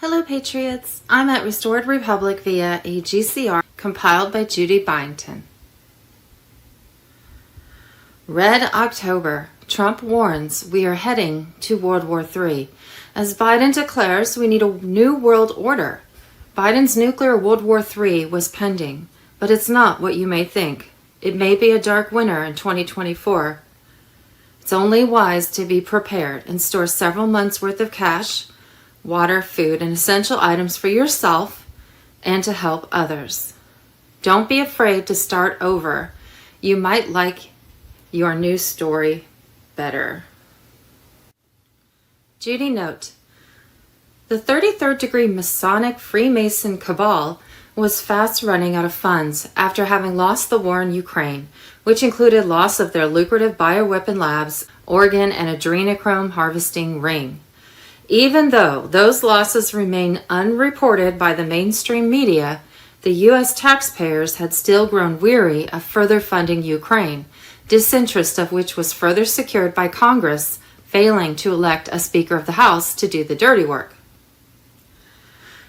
Hello Patriots, I'm at Restored Republic via a GC.R compiled by Judy Byington. Red October. Trump warns we are heading to World War III. As Biden declares we need a new world order. Biden's nuclear World War III was pending, but it's not what you may think. It may be a dark winter in 2024. It's only wise to be prepared and store several months' worth of cash, water, food, and essential items for yourself and to help others. Don't be afraid to start over. You might like your new story better. Judy note: the 33rd degree Masonic Freemason cabal was fast running out of funds after having lost the war in Ukraine, which included loss of their lucrative bioweapon labs, organ, and adrenochrome harvesting ring. Even though those losses remain unreported by the mainstream media, the U.S. taxpayers had still grown weary of further funding Ukraine, disinterest of which was further secured by Congress failing to elect a Speaker of the House to do the dirty work.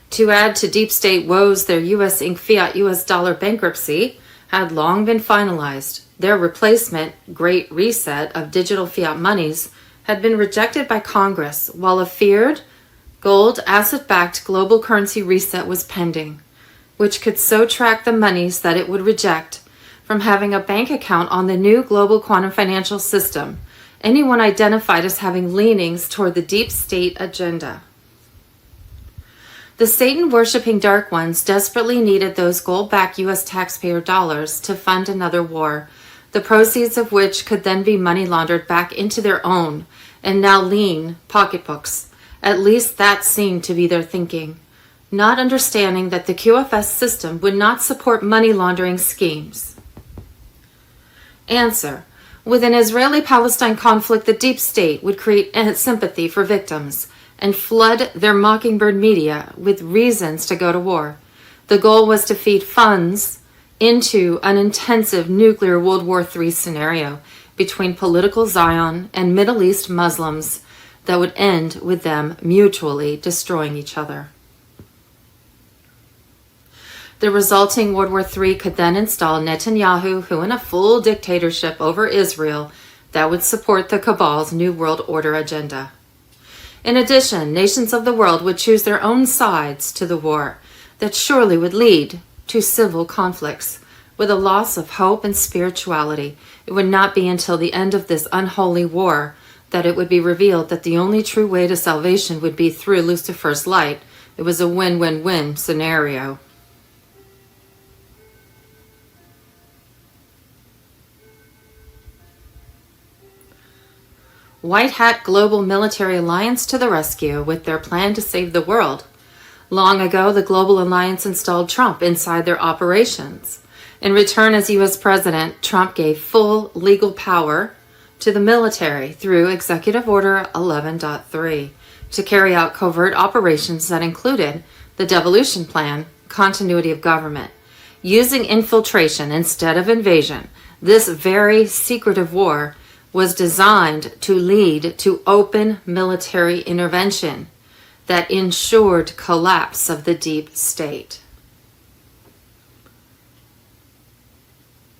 To add to deep state woes, their U.S. Inc. fiat U.S. dollar bankruptcy had long been finalized. Their replacement, Great Reset, of digital fiat monies had been rejected by Congress, while a feared gold asset-backed global currency reset was pending, which could so track the monies that it would reject from having a bank account on the new global quantum financial system, anyone identified as having leanings toward the deep state agenda. The Satan-worshipping dark ones desperately needed those gold-backed U.S. taxpayer dollars to fund another war, the proceeds of which could then be money laundered back into their own and now lean pocketbooks. At least that seemed to be their thinking, not understanding that the QFS system would not support money laundering schemes. Answer: with an Israeli-Palestine conflict, the deep state would create sympathy for victims and flood their mockingbird media with reasons to go to war. The goal was to feed funds into an intensive nuclear World War III scenario between political Zion and Middle East Muslims that would end with them mutually destroying each other. The resulting World War III could then install Netanyahu, who in a full dictatorship over Israel that would support the cabal's New World Order agenda. In addition, nations of the world would choose their own sides to the war that surely would lead to civil conflicts. With a loss of hope and spirituality, it would not be until the end of this unholy war that it would be revealed that the only true way to salvation would be through Lucifer's light. It was a win-win-win scenario. White Hat Global Military Alliance to the rescue with their plan to save the world. Long ago, the Global Alliance installed Trump inside their operations. In return, as U.S. President, Trump gave full legal power to the military through Executive Order 11.3 to carry out covert operations that included the devolution plan, continuity of government. Using infiltration instead of invasion, this very secretive war was designed to lead to open military intervention that ensured collapse of the deep state.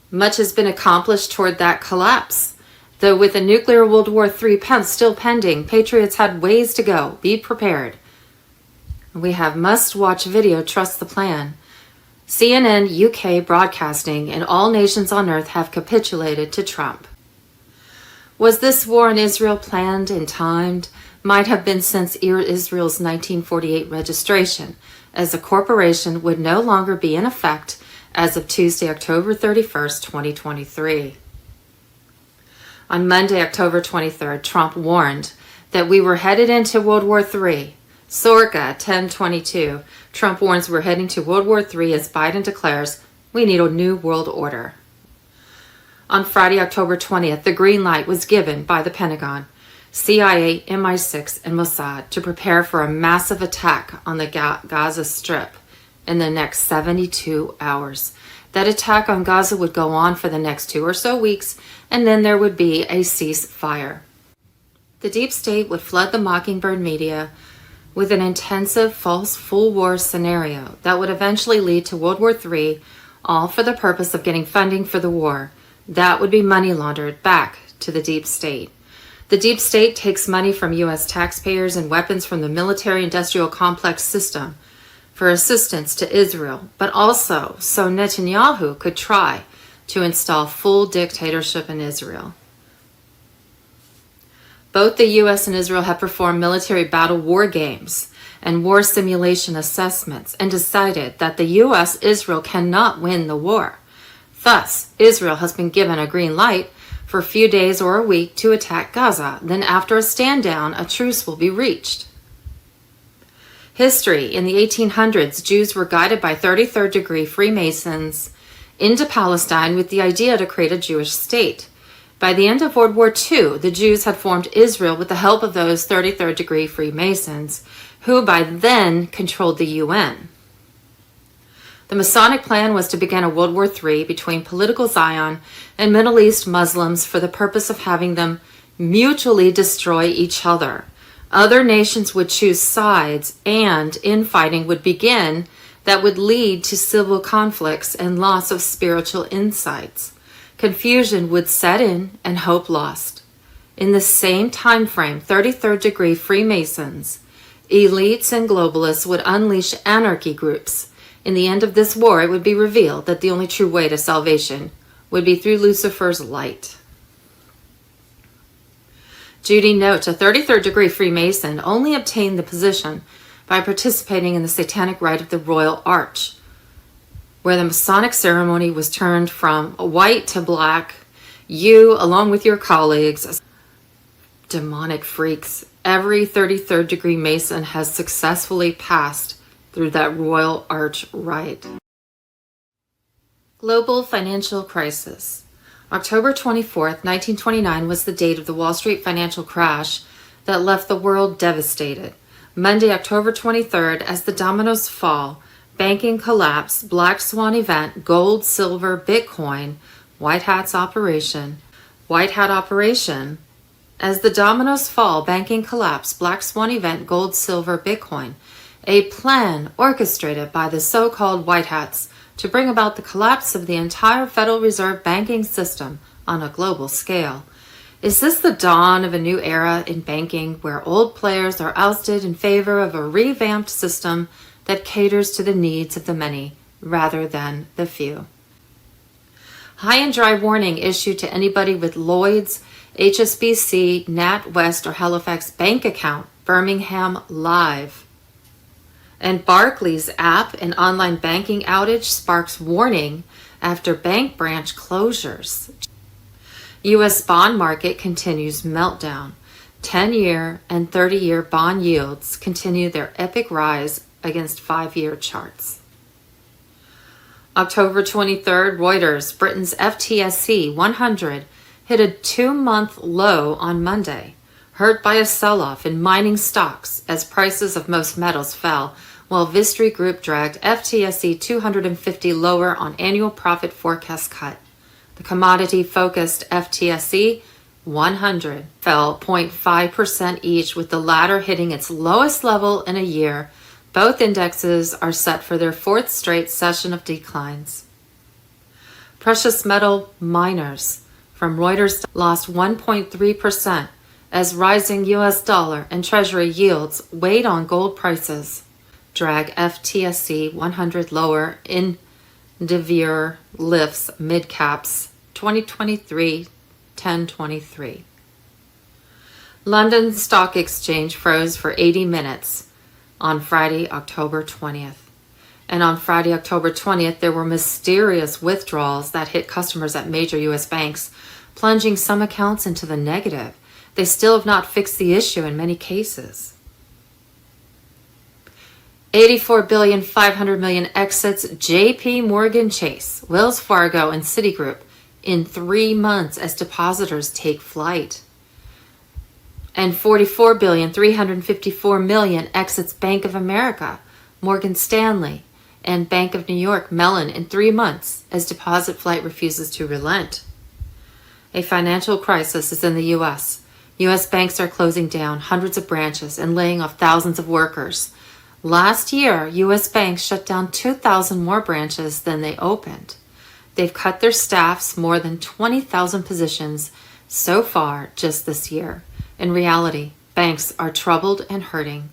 Much has been accomplished toward that collapse. Though with a nuclear World War III still pending, Patriots had ways to go. Be prepared. We have must-watch video, Trust the Plan. CNN, UK Broadcasting, and all nations on earth have capitulated to Trump. Was this war in Israel planned and timed? Might have been since Israel's 1948 registration, as a corporation would no longer be in effect as of Tuesday, October 31st, 2023. On Monday, October 23rd, Trump warned that we were headed into World War III. Sorka 1022, Trump warns we're heading to World War III as Biden declares we need a new world order. On Friday, October 20th, the green light was given by the Pentagon, CIA, MI6, and Mossad to prepare for a massive attack on the Gaza Strip in the next 72 hours. That attack on Gaza would go on for the next 2 or so weeks, and then there would be a ceasefire. The deep state would flood the mockingbird media with an intensive false full war scenario that would eventually lead to World War III, all for the purpose of getting funding for the war. That would be money laundered back to the deep state. The deep state takes money from U.S. taxpayers and weapons from the military-industrial complex system for assistance to Israel, but also so Netanyahu could try to install full dictatorship in Israel. Both the U.S. and Israel have performed military battle war games and war simulation assessments and decided that the U.S.-Israel cannot win the war. Thus, Israel has been given a green light for a few days or a week to attack Gaza. Then after a stand down, a truce will be reached. History. In the 1800s, Jews were guided by 33rd degree Freemasons into Palestine with the idea to create a Jewish state. By the end of World War II, the Jews had formed Israel with the help of those 33rd degree Freemasons, who by then controlled the UN. The Masonic plan was to begin a World War III between political Zion and Middle East Muslims for the purpose of having them mutually destroy each other. Other nations would choose sides, and infighting would begin that would lead to civil conflicts and loss of spiritual insights. Confusion would set in and hope lost. In the same time frame, 33rd degree Freemasons, elites, and globalists would unleash anarchy groups. In the end of this war, it would be revealed that the only true way to salvation would be through Lucifer's light. Judy notes, a 33rd degree Freemason only obtained the position by participating in the satanic rite of the Royal Arch, where the Masonic ceremony was turned from white to black. You, along with your colleagues, demonic freaks, every 33rd degree Mason has successfully passed through that Royal Arch rite. Global financial crisis. October 24th, 1929 was the date of the Wall Street financial crash that left the world devastated. Monday, October 23rd, as the dominoes fall, banking collapse, black swan event, gold, silver, Bitcoin, White Hat operation. As the dominoes fall, banking collapse, black swan event, gold, silver, Bitcoin. A plan orchestrated by the so-called White Hats to bring about the collapse of the entire Federal Reserve banking system on a global scale. Is this the dawn of a new era in banking where old players are ousted in favor of a revamped system that caters to the needs of the many rather than the few? High and dry warning issued to anybody with Lloyd's, HSBC, N.EWS, or Halifax bank account, Birmingham Live. And Barclays app and online banking outage sparks warning after bank branch closures. U.S. bond market continues meltdown. 10-year and 30-year bond yields continue their epic rise against 5-year charts. October 23rd, Reuters, Britain's FTSE 100 hit a 2-month low on Monday, hurt by a sell-off in mining stocks as prices of most metals fell, while Vistry Group dragged FTSE 250 lower on annual profit forecast cut. The commodity-focused FTSE 100 fell 0.5% each, with the latter hitting its lowest level in a year. Both indexes are set for their 4th straight session of declines. Precious metal miners from Reuters lost 1.3% as rising U.S. dollar and Treasury yields weighed on gold prices. Drag FTSE 100 lower. N.EWS lifts mid-caps 2023 1023. London Stock Exchange froze for 80 minutes on Friday, October 20th. And on Friday, October 20th, there were mysterious withdrawals that hit customers at major U.S. banks, plunging some accounts into the negative. They still have not fixed the issue in many cases. $84.5 billion exits JP Morgan Chase, Wells Fargo, and Citigroup in 3 months as depositors take flight. And $44.354 billion exits Bank of America, Morgan Stanley, and Bank of New York Mellon in 3 months as deposit flight refuses to relent. A financial crisis is in the U.S. U.S. banks are closing down hundreds of branches and laying off thousands of workers. Last year, U.S. banks shut down 2,000 more branches than they opened. They've cut their staffs more than 20,000 positions so far just this year. In reality, banks are troubled and hurting.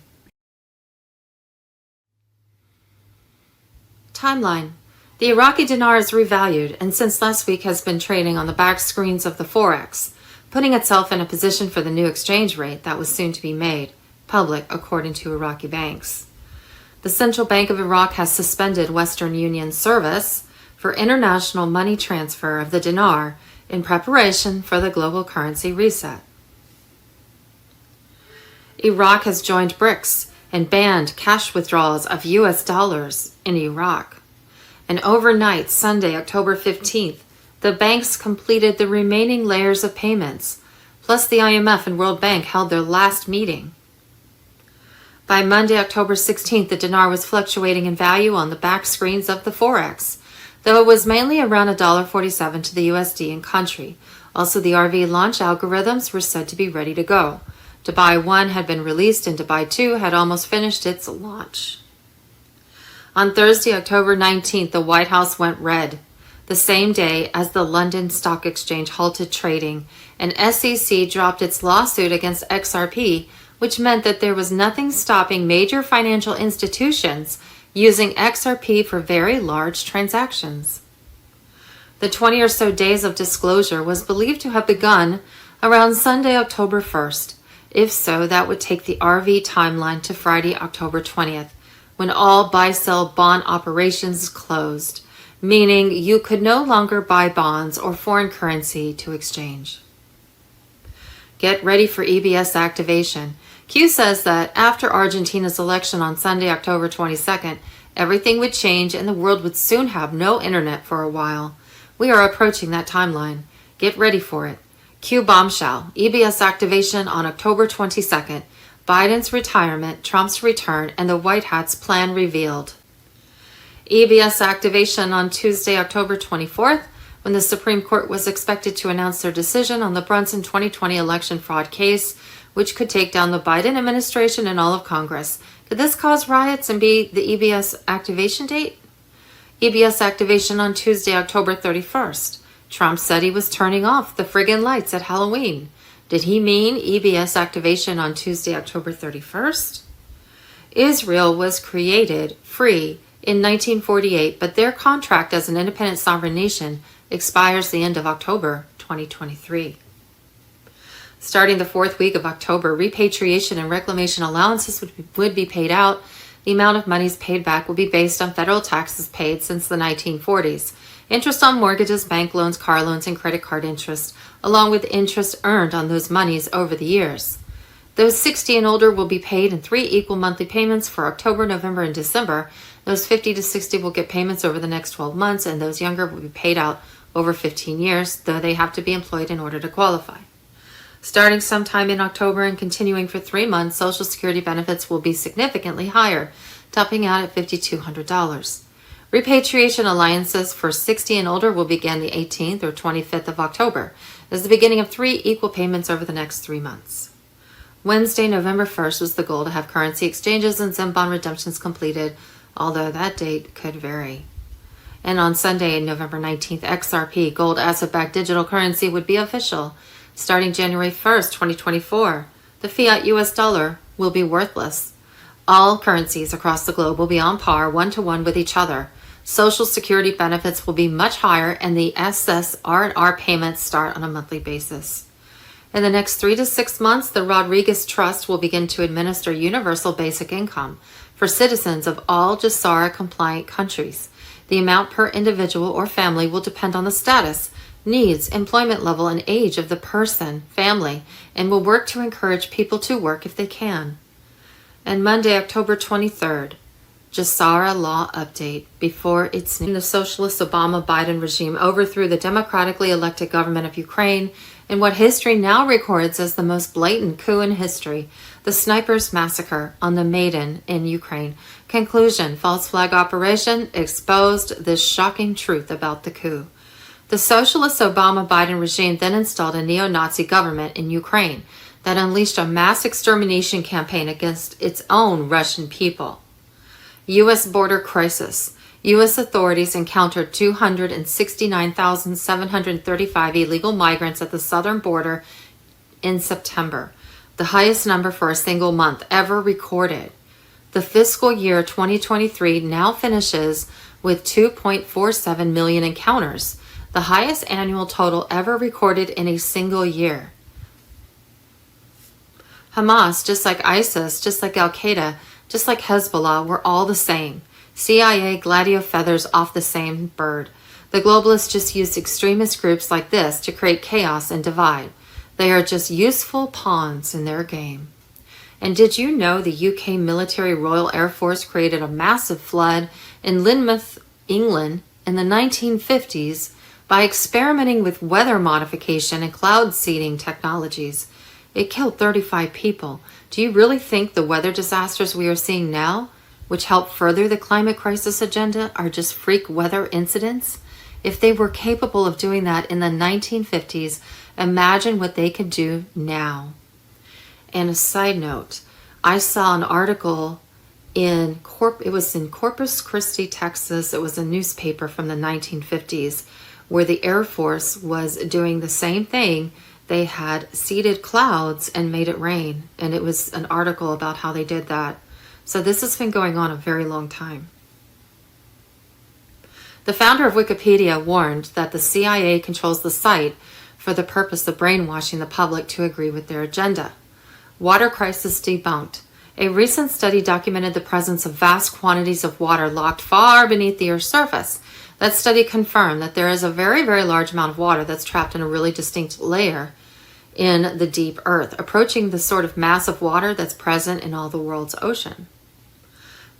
Timeline. The Iraqi dinar is revalued and since last week has been trading on the back screens of the Forex, putting itself in a position for the new exchange rate that was soon to be made public according to Iraqi banks. The Central Bank of Iraq has suspended Western Union service for international money transfer of the dinar in preparation for the global currency reset. Iraq has joined BRICS and banned cash withdrawals of US dollars in Iraq. And overnight, Sunday, October 15th, the banks completed the remaining layers of payments, plus the IMF and World Bank held their last meeting. By Monday, October 16th, the dinar was fluctuating in value on the back screens of the Forex, though it was mainly around $1.47 to the USD in country. Also, the RV launch algorithms were said to be ready to go. Dubai 1 had been released and Dubai 2 had almost finished its launch. On Thursday, October 19th, the White House went red, the same day as the London Stock Exchange halted trading and SEC dropped its lawsuit against XRP, which meant that there was nothing stopping major financial institutions using XRP for very large transactions. The 20 or so days of disclosure was believed to have begun around Sunday, October 1st. If so, that would take the RV timeline to Friday, October 20th, when all buy-sell bond operations closed, meaning you could no longer buy bonds or foreign currency to exchange. Get ready for EBS activation. Q says that after Argentina's election on Sunday, October 22nd, everything would change and the world would soon have no internet for a while. We are approaching that timeline. Get ready for it. Q bombshell, EBS activation on October 22nd, Biden's retirement, Trump's return, and the White Hat's plan revealed. EBS activation on Tuesday, October 24th, when the Supreme Court was expected to announce their decision on the Brunson 2020 election fraud case, which could take down the Biden administration and all of Congress. Could this cause riots and be the EBS activation date? EBS activation on Tuesday, October 31st. Trump said he was turning off the friggin' lights at Halloween. Did he mean EBS activation on Tuesday, October 31st? Israel was created free in 1948, but their contract as an independent sovereign nation expires the end of October 2023. Starting the fourth week of October, repatriation and reclamation allowances would be paid out. The amount of monies paid back will be based on federal taxes paid since the 1940s. Interest on mortgages, bank loans, car loans, and credit card interest, along with interest earned on those monies over the years. Those 60 and older will be paid in 3 equal monthly payments for October, November, and December. Those 50 to 60 will get payments over the next 12 months, and those younger will be paid out over 15 years, though they have to be employed in order to qualify. Starting sometime in October and continuing for 3 months, Social Security benefits will be significantly higher, topping out at $5,200. Repatriation alliances for 60 and older will begin the 18th or 25th of October, as the beginning of 3 equal payments over the next 3 months. Wednesday, November 1st was the goal to have currency exchanges and ZIM bond redemptions completed, although that date could vary. And on Sunday, November 19th, XRP, gold asset-backed digital currency, would be official. Starting January 1st, 2024, the fiat US dollar will be worthless. All currencies across the globe will be on par, one-to-one with each other. Social Security benefits will be much higher, and the SSR&R payments start on a monthly basis. In the next 3 to 6 months, the Rodriguez Trust will begin to administer universal basic income for citizens of all GC.R compliant countries. The amount per individual or family will depend on the status, needs, employment level, and age of the person, family, and will work to encourage people to work if they can. And Monday, October 23rd, GC.R law update. Before its name, the socialist Obama-Biden regime overthrew the democratically elected government of Ukraine in what history now records as the most blatant coup in history, the Snipers Massacre on the Maidan in Ukraine. Conclusion, false flag operation exposed this shocking truth about the coup. The socialist Obama-Biden regime then installed a neo-Nazi government in Ukraine. that unleashed a mass extermination campaign against its own Russian people. U.S. border crisis. U.S. authorities encountered 269,735 illegal migrants at the southern border in September, the highest number for a single month ever recorded. The fiscal year 2023 now finishes with 2.47 million encounters, the highest annual total ever recorded in a single year. Hamas, just like ISIS, just like Al-Qaeda, just like Hezbollah, were all the same. CIA gladio feathers off the same bird. The globalists just used extremist groups like this to create chaos and divide. They are just useful pawns in their game. And did you know the UK military Royal Air Force created a massive flood in Lynmouth, England in the 1950s by experimenting with weather modification and cloud seeding technologies? It killed 35 people. Do you really think the weather disasters we are seeing now, which help further the climate crisis agenda, are just freak weather incidents? If they were capable of doing that in the 1950s, imagine what they could do now. And a side note, I saw an article it was in Corpus Christi, Texas. It was a newspaper from the 1950s where the Air Force was doing the same thing. They had seeded clouds and made it rain. And it was an article about how they did that. So this has been going on a very long time. The founder of Wikipedia warned that the CIA controls the site for the purpose of brainwashing the public to agree with their agenda. Water crisis debunked. A recent study documented the presence of vast quantities of water locked far beneath the Earth's surface. That study confirmed that there is a very, very large amount of water that's trapped in a really distinct layer in the deep Earth, approaching the sort of mass of water that's present in all the world's ocean.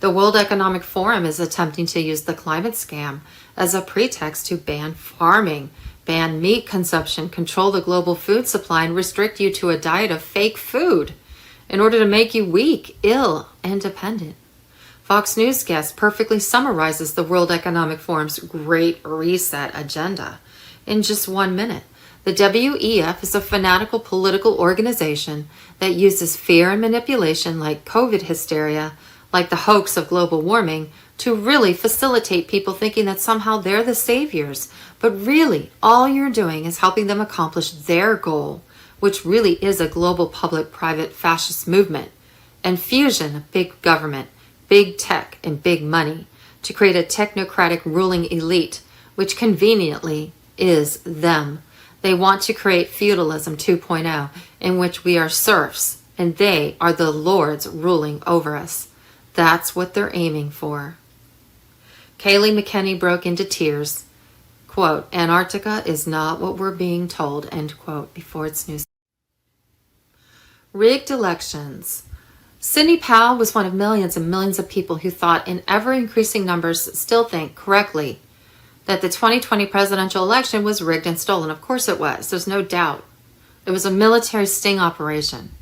The World Economic Forum is attempting to use the climate scam as a pretext to ban farming, ban meat consumption, control the global food supply, and restrict you to a diet of fake food in order to make you weak, ill, and dependent. Fox News guest perfectly summarizes the World Economic Forum's Great Reset agenda in just 1 minute. The WEF is a fanatical political organization that uses fear and manipulation like COVID hysteria, like the hoax of global warming, to really facilitate people thinking that somehow they're the saviors. But really, all you're doing is helping them accomplish their goal, which really is a global public-private fascist movement and fusion of big government, big tech, and big money to create a technocratic ruling elite, which conveniently is them. They want to create feudalism 2.0, in which we are serfs and they are the lords ruling over us. That's what they're aiming for. Kayleigh McKinney broke into tears. Quote, Antarctica is not what we're being told, end quote, before its news. Rigged elections. Sidney Powell was one of millions and millions of people who thought, in ever-increasing numbers still think correctly, that the 2020 presidential election was rigged and stolen. Of course it was. There's no doubt. It was a military sting operation.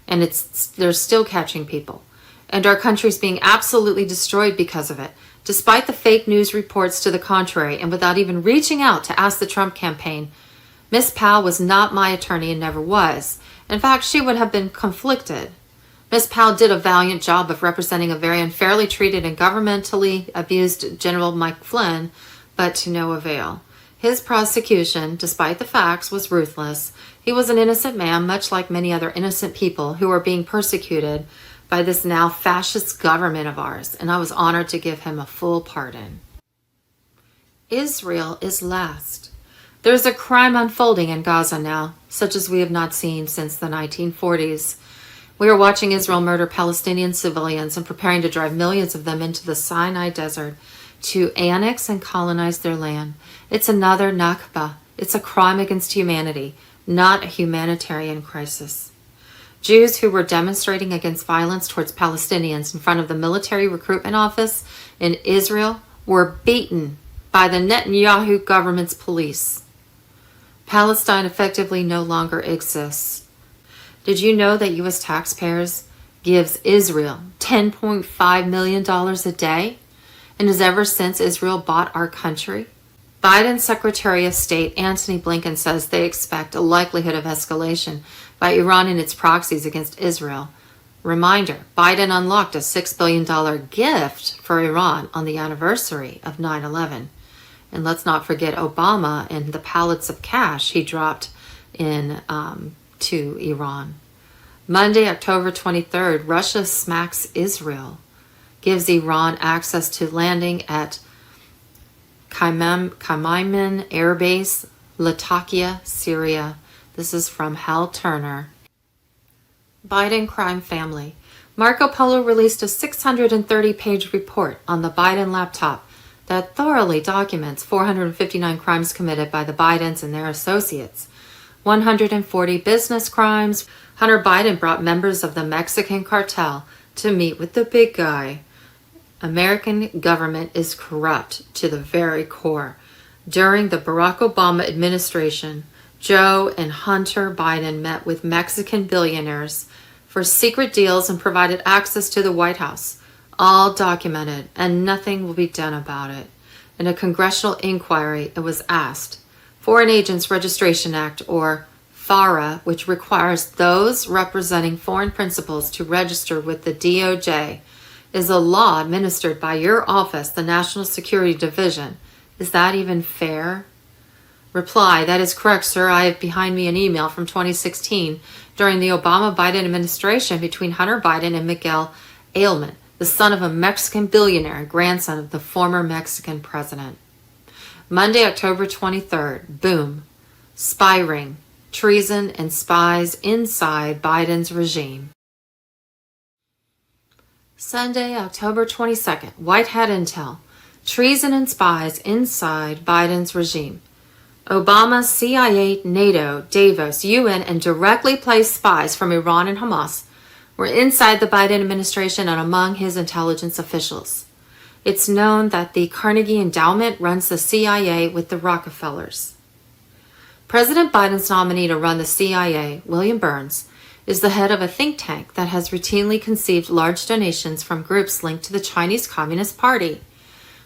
And they're still catching people. And our country's being absolutely destroyed because of it, despite the fake news reports to the contrary, and without even reaching out to ask the Trump campaign. Miss Powell was not my attorney and never was. In fact, she would have been conflicted. Miss Powell did a valiant job of representing a very unfairly treated and governmentally abused General Mike Flynn, but to no avail. His prosecution, despite the facts, was ruthless. He was an innocent man, much like many other innocent people who are being persecuted by this now fascist government of ours, and I was honored to give him a full pardon. Israel is last. There's a crime unfolding in Gaza now, such as we have not seen since the 1940s. We are watching Israel murder Palestinian civilians and preparing to drive millions of them into the Sinai Desert to annex and colonize their land. It's another Nakba. It's a crime against humanity, not a humanitarian crisis. Jews who were demonstrating against violence towards Palestinians in front of the military recruitment office in Israel were beaten by the Netanyahu government's police. Palestine effectively no longer exists. Did you know that U.S. taxpayers gives Israel $10.5 million a day? And has ever since Israel bought our country? Biden's Secretary of State Antony Blinken says they expect a likelihood of escalation by Iran and its proxies against Israel. Reminder, Biden unlocked a $6 billion gift for Iran on the anniversary of 9/11. And let's not forget Obama and the pallets of cash he dropped in to Iran. Monday, October 23rd, Russia smacks Israel, gives Iran access to landing at Khmeimim Air Base, Latakia, Syria. This is from Hal Turner. Biden crime family. Marco Polo released a 630-page report on the Biden laptop that thoroughly documents 459 crimes committed by the Bidens and their associates. 140 business crimes. Hunter Biden brought members of the Mexican cartel to meet with the big guy. American government is corrupt to the very core. During the Barack Obama administration, Joe and Hunter Biden met with Mexican billionaires for secret deals and provided access to the White House. All documented, and nothing will be done about it. In a congressional inquiry, it was asked, Foreign Agents Registration Act, or FARA, which requires those representing foreign principals to register with the DOJ, is a law administered by your office, the National Security Division. Is that even fair? Reply, that is correct, sir. I have behind me an email from 2016 during the Obama-Biden administration between Hunter Biden and Miguel Ailman, the son of a Mexican billionaire and grandson of the former Mexican president. Monday, October 23rd, boom, spy ring, treason and spies inside Biden's regime. Sunday, October 22nd, White Hat intel, treason and spies inside Biden's regime. Obama, CIA, NATO, Davos, UN, and directly placed spies from Iran and Hamas were inside the Biden administration and among his intelligence officials. It's known that the Carnegie Endowment runs the CIA with the Rockefellers. President Biden's nominee to run the CIA, William Burns, is the head of a think tank that has routinely conceived large donations from groups linked to the Chinese Communist Party.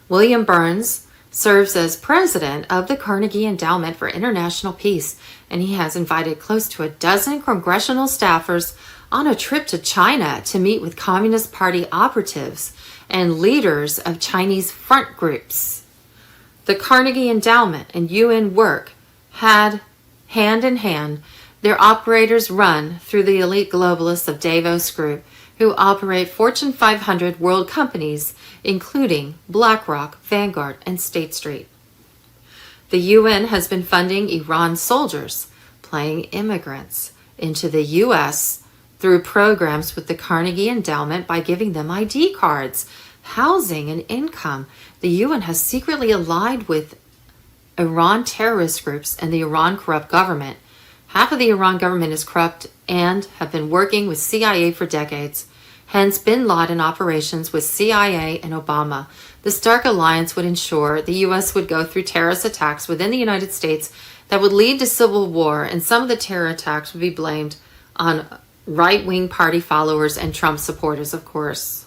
William Burns serves as president of the Carnegie Endowment for International Peace, and he has invited close to a dozen congressional staffers on a trip to China to meet with Communist Party operatives and leaders of Chinese front groups. The Carnegie Endowment and UN work had, hand in hand, their operators run through the elite globalists of Davos Group, who operate Fortune 500 world companies, including BlackRock, Vanguard, and State Street. The UN has been funding Iran soldiers, playing immigrants, into the U.S. through programs with the Carnegie Endowment by giving them ID cards, housing, and income. The UN has secretly allied with Iran terrorist groups and the Iran corrupt government. Half of the Iran government is corrupt and have been working with CIA for decades. Hence, bin Laden operations with CIA and Obama. This dark alliance would ensure the U.S. would go through terrorist attacks within the United States that would lead to civil war, and some of the terror attacks would be blamed on right-wing party followers and Trump supporters, of course.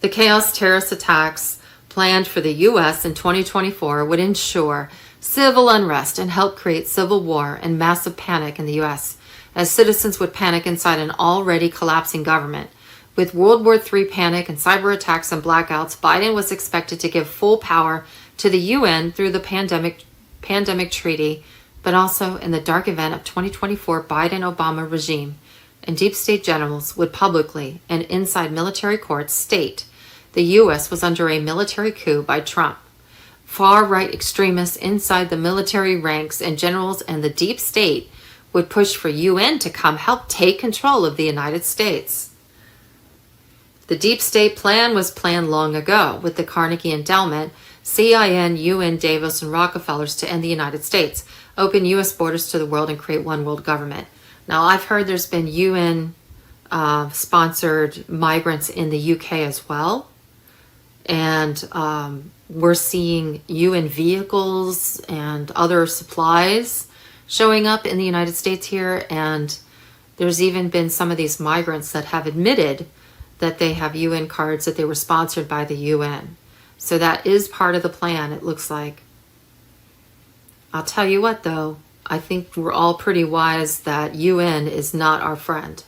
The chaos terrorist attacks planned for the U.S. in 2024 would ensure civil unrest and help create civil war and massive panic in the U.S., as citizens would panic inside an already collapsing government. With World War III panic and cyber attacks and blackouts, Biden was expected to give full power to the UN through the pandemic treaty, but also in the dark event of 2024 Biden-Obama regime, and deep state generals would publicly and inside military courts state the U.S. was under a military coup by Trump. Far-right extremists inside the military ranks and generals and the deep state would push for UN to come help take control of the United States. The deep state plan was planned long ago with the Carnegie Endowment, CIN, UN, Davos, and Rockefellers to end the United States, open U.S. borders to the world, and create one world government. Now, I've heard there's been UN sponsored migrants in the UK as well. And we're seeing UN vehicles and other supplies showing up in the United States here. And there's even been some of these migrants that have admitted that they have UN cards, that they were sponsored by the UN. So that is part of the plan, it looks like. I'll tell you what, though, I think we're all pretty wise that UN is not our friend.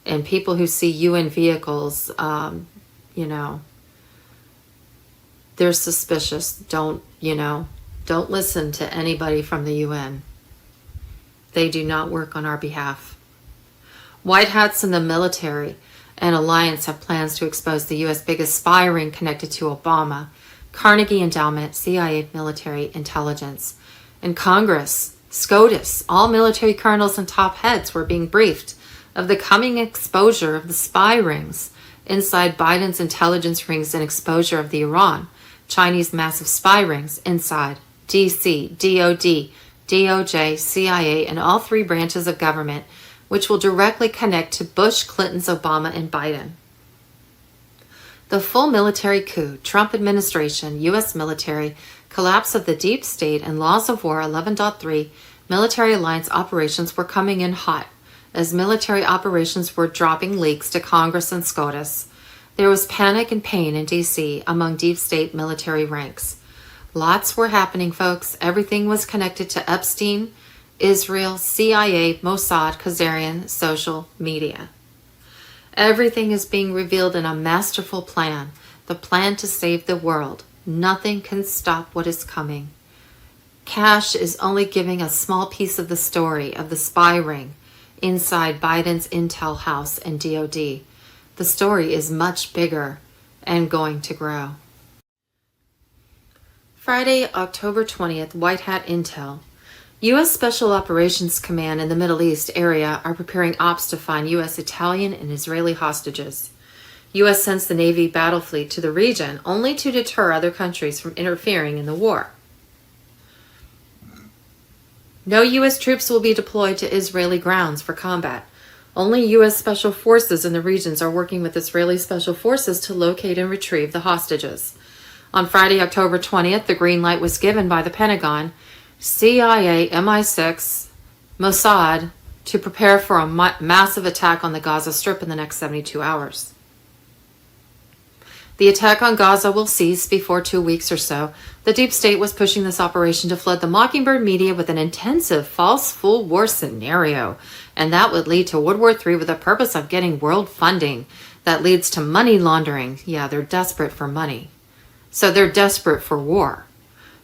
And people who see UN vehicles, they're suspicious. Don't listen to anybody from the UN. They do not work on our behalf. White hats in the military and alliance have plans to expose the U.S. biggest spy ring connected to Obama, Carnegie Endowment, CIA military intelligence. In Congress, SCOTUS, all military colonels and top heads were being briefed of the coming exposure of the spy rings inside Biden's intelligence rings and exposure of the Iran, Chinese massive spy rings inside DC, DOD, DOJ, CIA, and all three branches of government, which will directly connect to Bush, Clinton's, Obama, and Biden. The full military coup, Trump administration, U.S. military, collapse of the deep state, and laws of war 11.3 military alliance operations were coming in hot as military operations were dropping leaks to Congress and SCOTUS. There was panic and pain in D.C. among deep state military ranks. Lots were happening, folks. Everything was connected to Epstein, Israel, CIA, Mossad, Khazarian, social media. Everything is being revealed in a masterful plan, the plan to save the world. Nothing can stop what is coming. Cash is only giving a small piece of the story of the spy ring inside Biden's intel house and DOD. The story is much bigger and going to grow. Friday, October 20th, White Hat Intel. U.S. Special Operations Command in the Middle East area are preparing ops to find U.S., Italian, and Israeli hostages. U.S. sends the Navy battle fleet to the region only to deter other countries from interfering in the war. No U.S. troops will be deployed to Israeli grounds for combat. Only U.S. Special Forces in the regions are working with Israeli Special Forces to locate and retrieve the hostages. On Friday, October 20th, the green light was given by the Pentagon, CIA, MI6, Mossad to prepare for a massive attack on the Gaza Strip in the next 72 hours. The attack on Gaza will cease before 2 weeks or so. The deep state was pushing this operation to flood the Mockingbird media with an intensive false full war scenario, and that would lead to World War III with the purpose of getting world funding. That leads to money laundering. Yeah, they're desperate for money. So they're desperate for war.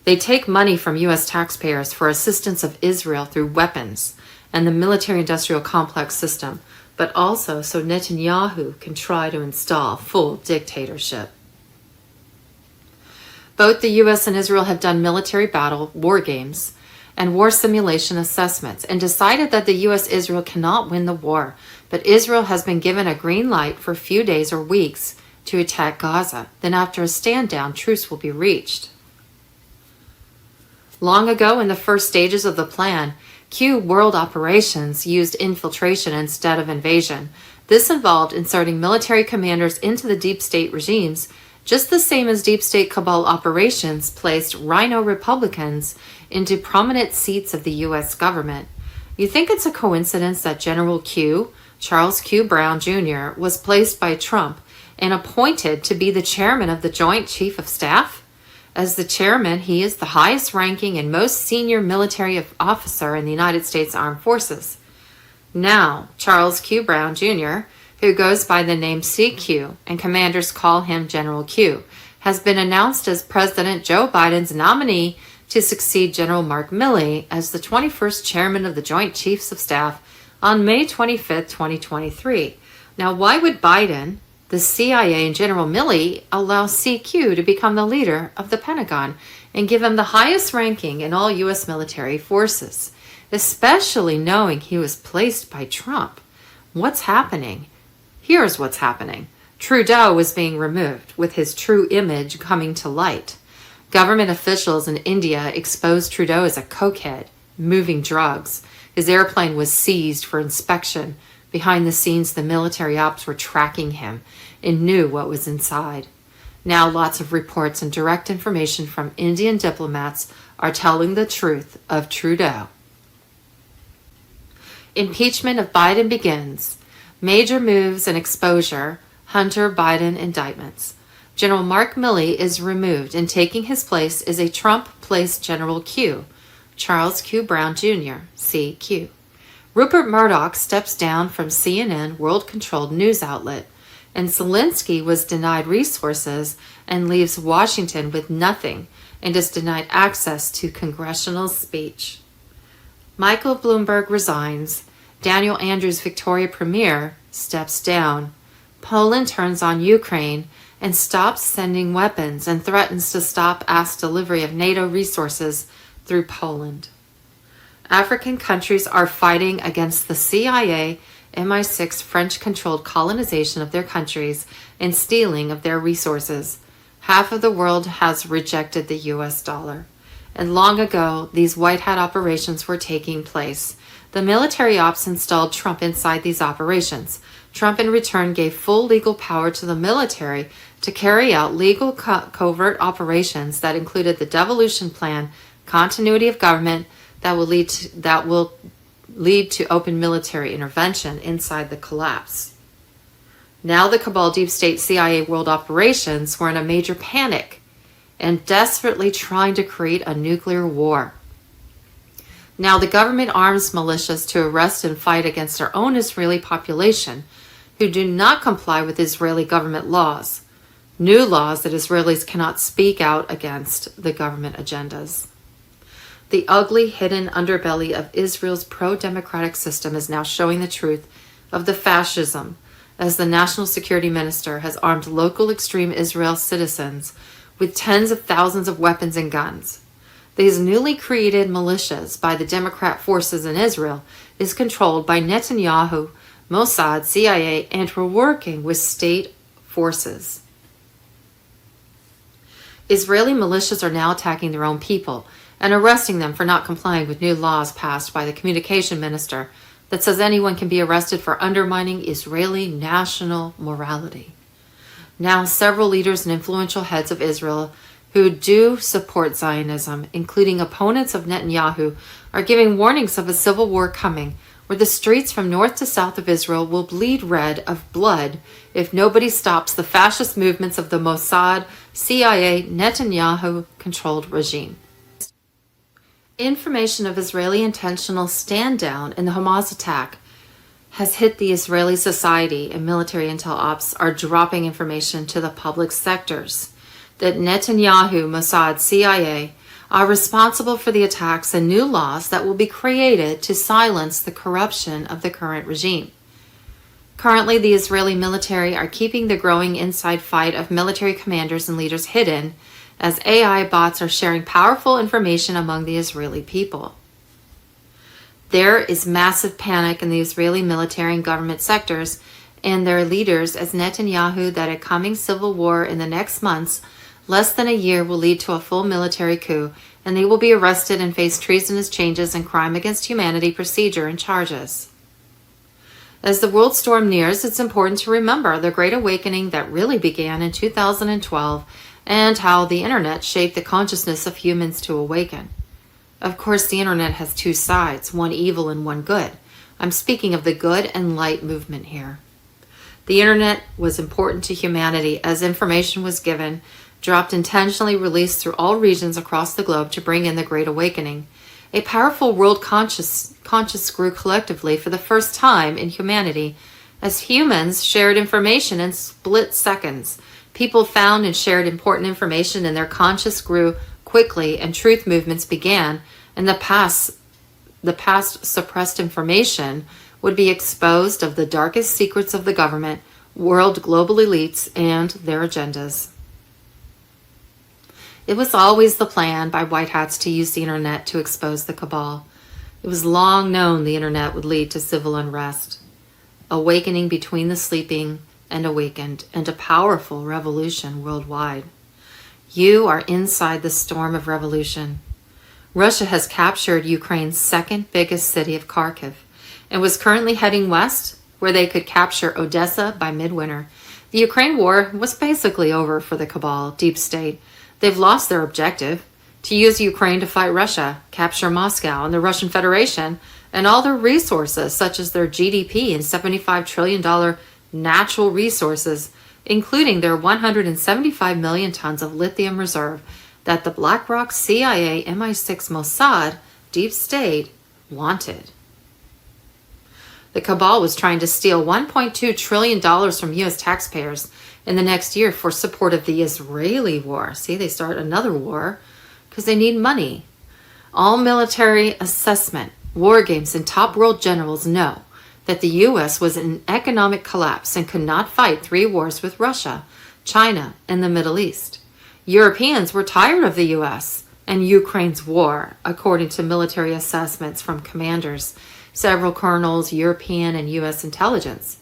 They take money from U.S. taxpayers for assistance of Israel through weapons and the military-industrial complex system, but also so Netanyahu can try to install full dictatorship. Both the U.S. and Israel have done military battle war games and war simulation assessments and decided that the U.S.-Israel cannot win the war, but Israel has been given a green light for a few days or weeks to attack Gaza. Then after a stand-down, truce will be reached. Long ago, in the first stages of the plan, Q world operations used infiltration instead of invasion. This involved inserting military commanders into the deep state regimes, just the same as deep state cabal operations placed rhino Republicans into prominent seats of the U.S. government. You think it's a coincidence that General Q, Charles Q. Brown Jr., was placed by Trump and appointed to be the chairman of the Joint Chief of Staff? As the chairman, he is the highest ranking and most senior military officer in the United States Armed Forces. Now, Charles Q. Brown Jr., who goes by the name CQ, and commanders call him General Q, has been announced as President Joe Biden's nominee to succeed General Mark Milley as the 21st chairman of the Joint Chiefs of Staff on May 25, 2023. Now, why would Biden, the CIA, and General Milley allow CQ to become the leader of the Pentagon and give him the highest ranking in all U.S. military forces, especially knowing he was placed by Trump? What's happening? Here's what's happening. Trudeau is being removed, with his true image coming to light. Government officials in India exposed Trudeau as a cokehead, moving drugs. His airplane was seized for inspection. Behind the scenes, the military ops were tracking him and knew what was inside. Now lots of reports and direct information from Indian diplomats are telling the truth of Trudeau. Impeachment of Biden begins. Major moves and exposure. Hunter Biden indictments. General Mark Milley is removed, and taking his place is a Trump-placed General Q. Charles Q. Brown Jr., CQ. Rupert Murdoch steps down from CNN world-controlled news outlet, and Zelensky was denied resources and leaves Washington with nothing and is denied access to congressional speech. Michael Bloomberg resigns. Daniel Andrews' Victoria Premier steps down. Poland turns on Ukraine and stops sending weapons and threatens to stop asked delivery of NATO resources through Poland. African countries are fighting against the CIA, MI6 French-controlled colonization of their countries and stealing of their resources. Half of the world has rejected the US dollar. And long ago, these white hat operations were taking place. The military ops installed Trump inside these operations. Trump in return gave full legal power to the military to carry out legal covert operations that included the devolution plan, continuity of government, that will lead to open military intervention inside the collapse. Now the cabal deep state CIA world operations were in a major panic and desperately trying to create a nuclear war. Now the government arms militias to arrest and fight against their own Israeli population who do not comply with Israeli government laws, new laws that Israelis cannot speak out against the government agendas. The ugly hidden underbelly of Israel's pro-democratic system is now showing the truth of the fascism, as the National Security Minister has armed local extreme Israel citizens with tens of thousands of weapons and guns. These newly created militias by the Democrat forces in Israel is controlled by Netanyahu, Mossad, CIA, and were working with state forces. Israeli militias are now attacking their own people and arresting them for not complying with new laws passed by the communication minister that says anyone can be arrested for undermining Israeli national morality. Now, several leaders and influential heads of Israel who do support Zionism, including opponents of Netanyahu, are giving warnings of a civil war coming, where the streets from north to south of Israel will bleed red of blood if nobody stops the fascist movements of the Mossad, CIA, Netanyahu-controlled regime. Information of Israeli intentional stand-down in the Hamas attack has hit the Israeli society, and military intel ops are dropping information to the public sectors that Netanyahu, Mossad, CIA are responsible for the attacks and new laws that will be created to silence the corruption of the current regime. Currently, the Israeli military are keeping the growing inside fight of military commanders and leaders hidden, as AI bots are sharing powerful information among the Israeli people. There is massive panic in the Israeli military and government sectors and their leaders as Netanyahu that a coming civil war in the next months, less than a year, will lead to a full military coup, and they will be arrested and face treasonous changes and crime against humanity procedure and charges. As the world storm nears, it's important to remember the Great Awakening that really began in 2012 and how the internet shaped the consciousness of humans to awaken. Of course, the internet has two sides, one evil and one good. I'm speaking of the good and light movement here. The internet was important to humanity as information was given, dropped, intentionally released through all regions across the globe to bring in the Great Awakening. A powerful world conscious grew collectively for the first time in humanity as humans shared information in split seconds. People found and shared important information and their conscious grew quickly, and truth movements began, and the past suppressed information would be exposed of the darkest secrets of the government, world global elites, and their agendas. It was always the plan by white hats to use the internet to expose the cabal. It was long known the internet would lead to civil unrest, awakening between the sleeping and awakened, and a powerful revolution worldwide. You are inside the storm of revolution. Russia has captured Ukraine's second biggest city of Kharkiv and was currently heading west, where they could capture Odessa by midwinter. The Ukraine war was basically over for the cabal deep state. They've lost their objective to use Ukraine to fight Russia, capture Moscow and the Russian Federation, and all their resources, such as their GDP and $75 trillion natural resources, including their 175 million tons of lithium reserve that the BlackRock, CIA, MI6, Mossad deep state wanted. The cabal was trying to steal $1.2 trillion from U.S. taxpayers in the next year for support of the Israeli war. See, they start another war because they need money. All military assessment, war games, and top world generals know that the U.S. was in economic collapse and could not fight 3 wars with Russia, China, and the Middle East. Europeans were tired of the U.S. and Ukraine's war, according to military assessments from commanders, several colonels, European and U.S. intelligence.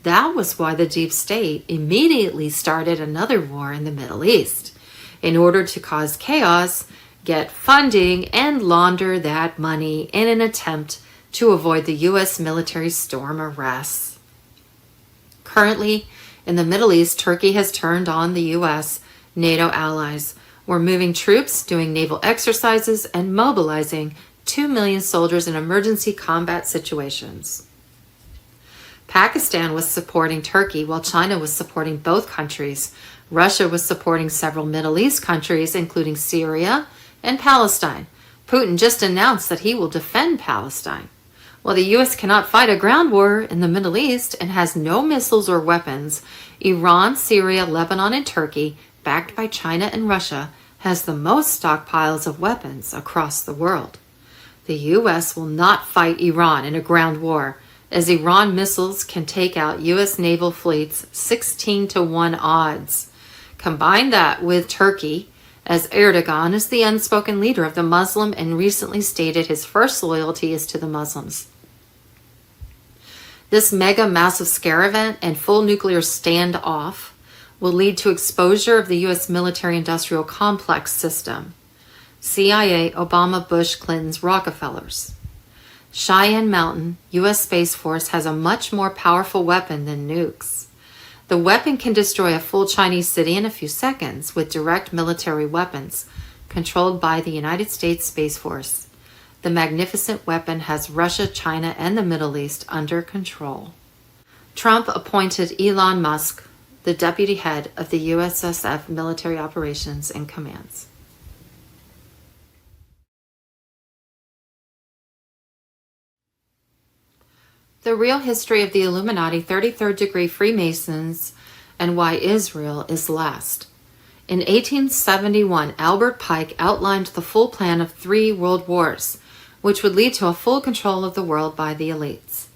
That was why the deep state immediately started another war in the Middle East, in order to cause chaos, get funding, and launder that money in an attempt to avoid the U.S. military storm arrests. Currently, in the Middle East, Turkey has turned on the U.S. NATO allies. We're moving troops, doing naval exercises, and mobilizing 2 million soldiers in emergency combat situations. Pakistan was supporting Turkey while China was supporting both countries. Russia was supporting several Middle East countries, including Syria and Palestine. Putin just announced that he will defend Palestine. While the U.S. cannot fight a ground war in the Middle East and has no missiles or weapons, Iran, Syria, Lebanon, and Turkey, backed by China and Russia, has the most stockpiles of weapons across the world. The U.S. will not fight Iran in a ground war, as Iran missiles can take out U.S. naval fleets 16-1 odds. Combine that with Turkey, as Erdogan is the unspoken leader of the Muslim and recently stated his first loyalty is to the Muslims. This mega massive scare event and full nuclear standoff will lead to exposure of the U.S. military-industrial complex system. CIA, Obama, Bush, Clinton's, Rockefellers. Cheyenne Mountain, U.S. Space Force has a much more powerful weapon than nukes. The weapon can destroy a full Chinese city in a few seconds with direct military weapons controlled by the United States Space Force. The magnificent weapon has Russia, China, and the Middle East under control. Trump appointed Elon Musk the deputy head of the USSF military operations and commands. The real history of the Illuminati 33rd degree Freemasons and why Israel is last. In 1871, Albert Pike outlined the full plan of 3 world wars, which would lead to a full control of the world by the elites.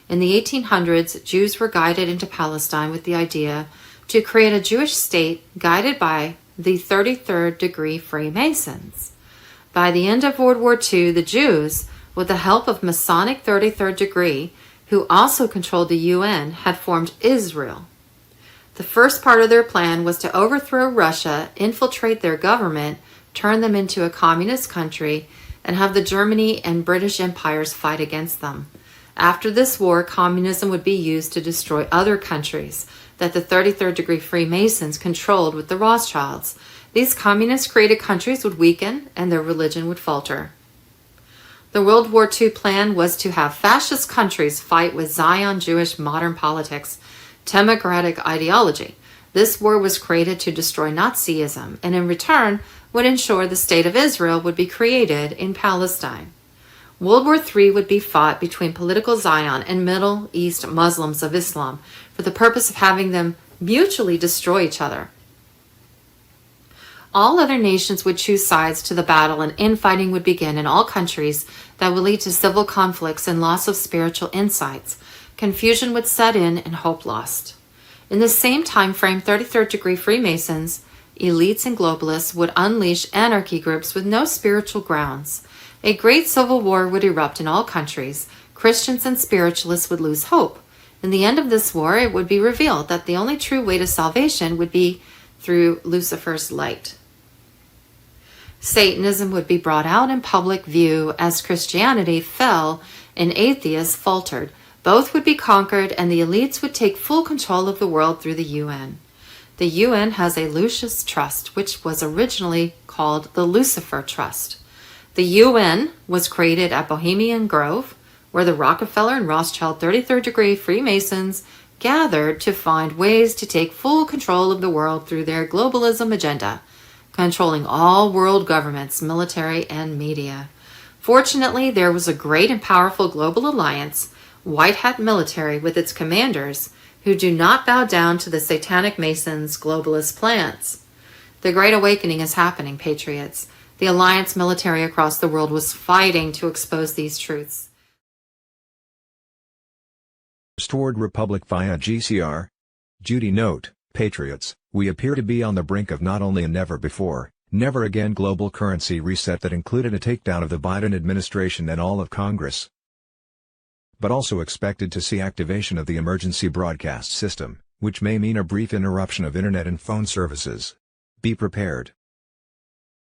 In the 1800s, Jews were guided into Palestine with the idea to create a Jewish state guided by the 33rd degree Freemasons. By the end of World War II, the Jews, with the help of Masonic 33rd degree, who also controlled the UN, had formed Israel. The first part of their plan was to overthrow Russia, infiltrate their government, turn them into a communist country, and have the Germany and British empires fight against them. After this war, communism would be used to destroy other countries that the 33rd degree Freemasons controlled with the Rothschilds. These communist created countries would weaken and their religion would falter. The World War II plan was to have fascist countries fight with Zion Jewish modern politics, democratic ideology. This war was created to destroy Nazism and in return would ensure the State of Israel would be created in Palestine. World War III would be fought between political Zion and Middle East Muslims of Islam for the purpose of having them mutually destroy each other. All other nations would choose sides to the battle and infighting would begin in all countries that would lead to civil conflicts and loss of spiritual insights. Confusion would set in and hope lost. In the same time frame, 33rd degree Freemasons, elites and globalists would unleash anarchy groups with no spiritual grounds. A great civil war would erupt in all countries. Christians and spiritualists would lose hope. In the end of this war, it would be revealed that the only true way to salvation would be through Lucifer's light. Satanism would be brought out in public view as Christianity fell and atheists faltered. Both would be conquered and the elites would take full control of the world through the UN. The UN has a Lucius Trust, which was originally called the Lucifer Trust. The UN was created at Bohemian Grove, where the Rockefeller and Rothschild 33rd degree Freemasons gathered to find ways to take full control of the world through their globalism agenda, controlling all world governments, military, and media. Fortunately, there was a great and powerful global alliance, White Hat military with its commanders, who do not bow down to the satanic Masons' globalist plans. The Great Awakening is happening, patriots. The alliance military across the world was fighting to expose these truths. Res.tored Republic via GC.R. Judy note, patriots, we appear to be on the brink of not only a never before, never again global currency reset that included a takedown of the Biden administration and all of Congress, but also expected to see activation of the emergency broadcast system, which may mean a brief interruption of internet and phone services. Be prepared.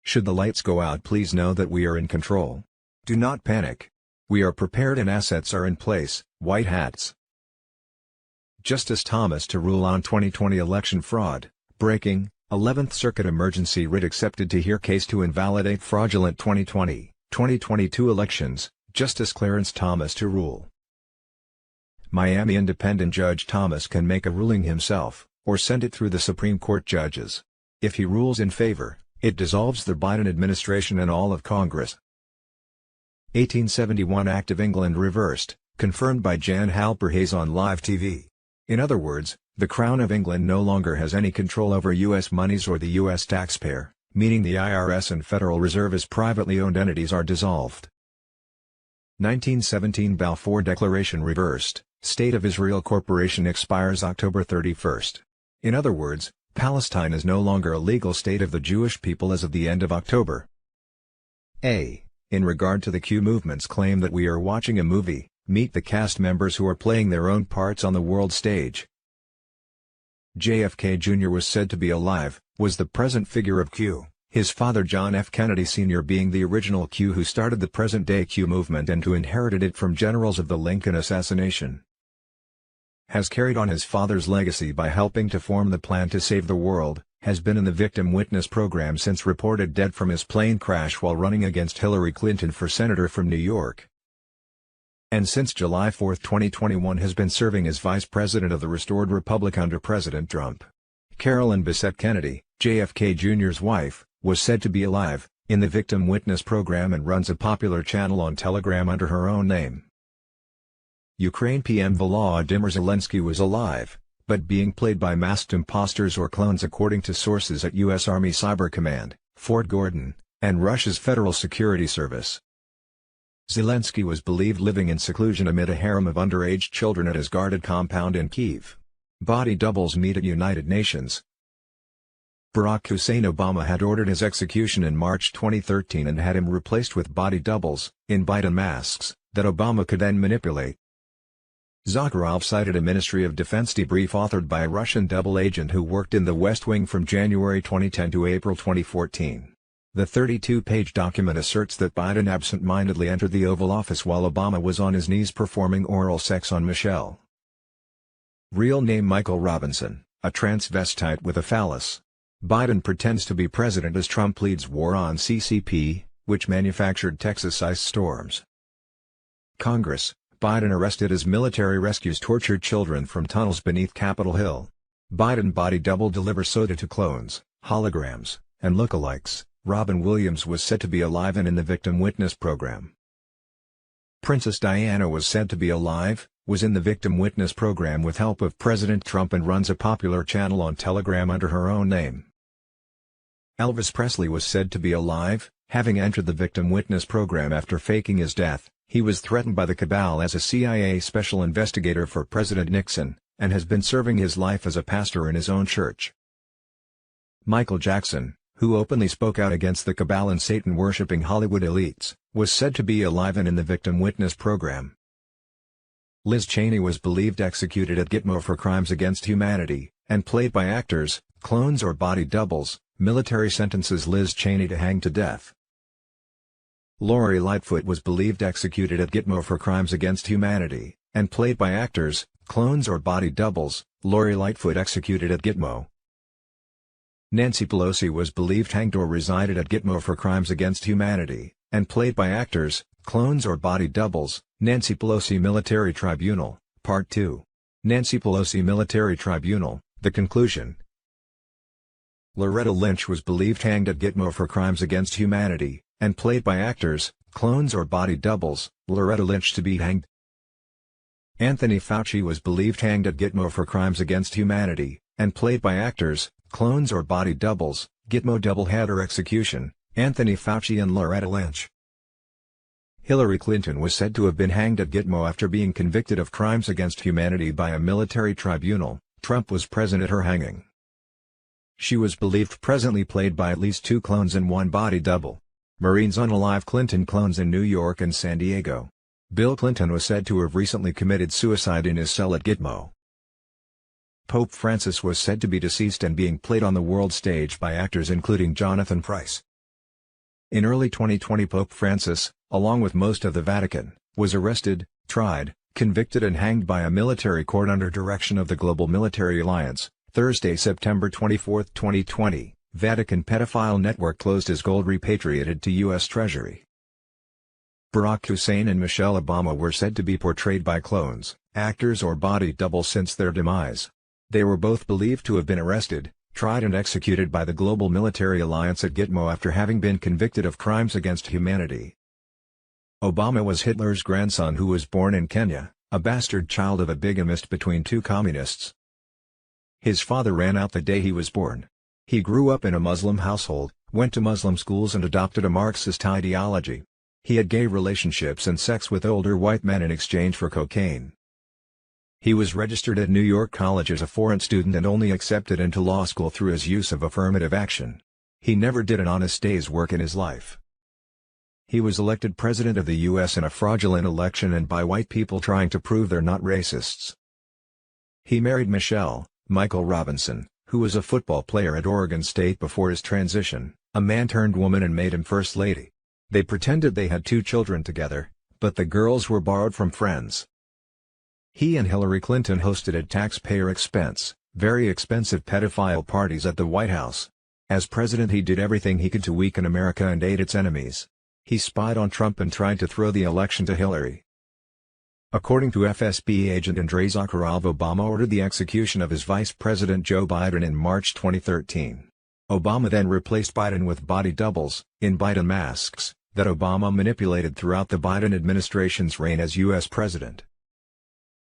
Should the lights go out, please know that we are in control. Do not panic. We are prepared and assets are in place, white hats. Justice Thomas to rule on 2020 election fraud. Breaking, 11th Circuit emergency writ accepted to hear case to invalidate fraudulent 2020-2022 elections, Justice Clarence Thomas to rule. Miami independent Judge Thomas can make a ruling himself, or send it through the Supreme Court judges. If he rules in favor, it dissolves the Biden administration and all of Congress. 1871 Act of England reversed, confirmed by Jan Halper Hayes on live TV. In other words, the Crown of England no longer has any control over U.S. monies or the U.S. taxpayer, meaning the IRS and Federal Reserve as privately owned entities are dissolved. 1917 Balfour Declaration reversed, State of Israel Corporation expires October 31. In other words, Palestine is no longer a legal state of the Jewish people as of the end of October. In regard to the Q movement's claim that we are watching a movie, meet the cast members who are playing their own parts on the world stage. JFK Jr. was said to be alive, was the present figure of Q, his father John F. Kennedy Sr. being the original Q who started the present-day Q movement and who inherited it from generals of the Lincoln assassination. Has carried on his father's legacy by helping to form the plan to save the world, has been in the victim witness program since reported dead from his plane crash while running against Hillary Clinton for senator from New York. And since July 4, 2021 has been serving as Vice President of the Restored Republic under President Trump. Carolyn Bessette Kennedy, JFK Jr.'s wife, was said to be alive, in the victim witness program and runs a popular channel on Telegram under her own name. Ukraine PM Volodymyr Zelensky was alive, but being played by masked imposters or clones according to sources at U.S. Army Cyber Command, Fort Gordon, and Russia's Federal Security Service. Zelensky was believed living in seclusion amid a harem of underage children at his guarded compound in Kyiv. Body doubles meet at United Nations. Barack Hussein Obama had ordered his execution in March 2013 and had him replaced with body doubles, in Biden masks, that Obama could then manipulate. Zakharov cited a Ministry of Defense debrief authored by a Russian double agent who worked in the West Wing from January 2010 to April 2014. The 32-page document asserts that Biden absent-mindedly entered the Oval Office while Obama was on his knees performing oral sex on Michelle. Real name Michael Robinson, a transvestite with a phallus. Biden pretends to be president as Trump leads war on CCP, which manufactured Texas ice storms. Congress, Biden arrested as military rescues tortured children from tunnels beneath Capitol Hill. Biden body double delivers soda to clones, holograms, and lookalikes. Robin Williams was said to be alive and in the victim witness program. Princess Diana was said to be alive, was in the victim witness program with help of President Trump and runs a popular channel on Telegram under her own name. Elvis Presley was said to be alive, having entered the victim witness program after faking his death. He was threatened by the cabal as a CIA special investigator for President Nixon, and has been serving his life as a pastor in his own church. Michael Jackson, who openly spoke out against the cabal and Satan-worshipping Hollywood elites, was said to be alive and in the victim witness program. Liz Cheney was believed executed at Gitmo for crimes against humanity, and played by actors, clones or body doubles. Military sentences Liz Cheney to hang to death. Lori Lightfoot was believed executed at Gitmo for crimes against humanity, and played by actors, clones or body doubles. Lori Lightfoot executed at Gitmo. Nancy Pelosi was believed hanged or resided at Gitmo for crimes against humanity, and played by actors, clones or body doubles. Nancy Pelosi Military Tribunal, Part 2. Nancy Pelosi Military Tribunal, the conclusion. Loretta Lynch was believed hanged at Gitmo for crimes against humanity, and played by actors, clones or body doubles, Loretta Lynch to be hanged. Anthony Fauci was believed hanged at Gitmo for crimes against humanity, and played by actors, clones or body doubles, Gitmo doubleheader execution, Anthony Fauci and Loretta Lynch. Hillary Clinton was said to have been hanged at Gitmo after being convicted of crimes against humanity by a military tribunal. Trump was present at her hanging. She was believed presently played by at least 2 clones and 1 body double. Marines unalive Clinton clones in New York and San Diego. Bill Clinton was said to have recently committed suicide in his cell at Gitmo. Pope Francis was said to be deceased and being played on the world stage by actors including Jonathan Pryce. In early 2020 Pope Francis, along with most of the Vatican, was arrested, tried, convicted and hanged by a military court under direction of the Global Military Alliance. Thursday, September 24, 2020, Vatican pedophile network closed as gold repatriated to U.S. Treasury. Barack Hussein and Michelle Obama were said to be portrayed by clones, actors or body doubles since their demise. They were both believed to have been arrested, tried and executed by the Global Military Alliance at Gitmo after having been convicted of crimes against humanity. Obama was Hitler's grandson who was born in Kenya, a bastard child of a bigamist between 2 communists. His father ran out the day he was born. He grew up in a Muslim household, went to Muslim schools and adopted a Marxist ideology. He had gay relationships and sex with older white men in exchange for cocaine. He was registered at New York College as a foreign student and only accepted into law school through his use of affirmative action. He never did an honest day's work in his life. He was elected president of the U.S. in a fraudulent election and by white people trying to prove they're not racists. He married Michael Robinson, who was a football player at Oregon State before his transition, a man-turned-woman and made him first lady. They pretended they had 2 children together, but the girls were borrowed from friends. He and Hillary Clinton hosted at taxpayer expense, very expensive pedophile parties at the White House. As president he did everything he could to weaken America and aid its enemies. He spied on Trump and tried to throw the election to Hillary. According to FSB agent Andrei Zakharov, Obama ordered the execution of his vice president Joe Biden in March 2013. Obama then replaced Biden with body doubles, in Biden masks, that Obama manipulated throughout the Biden administration's reign as U.S. president.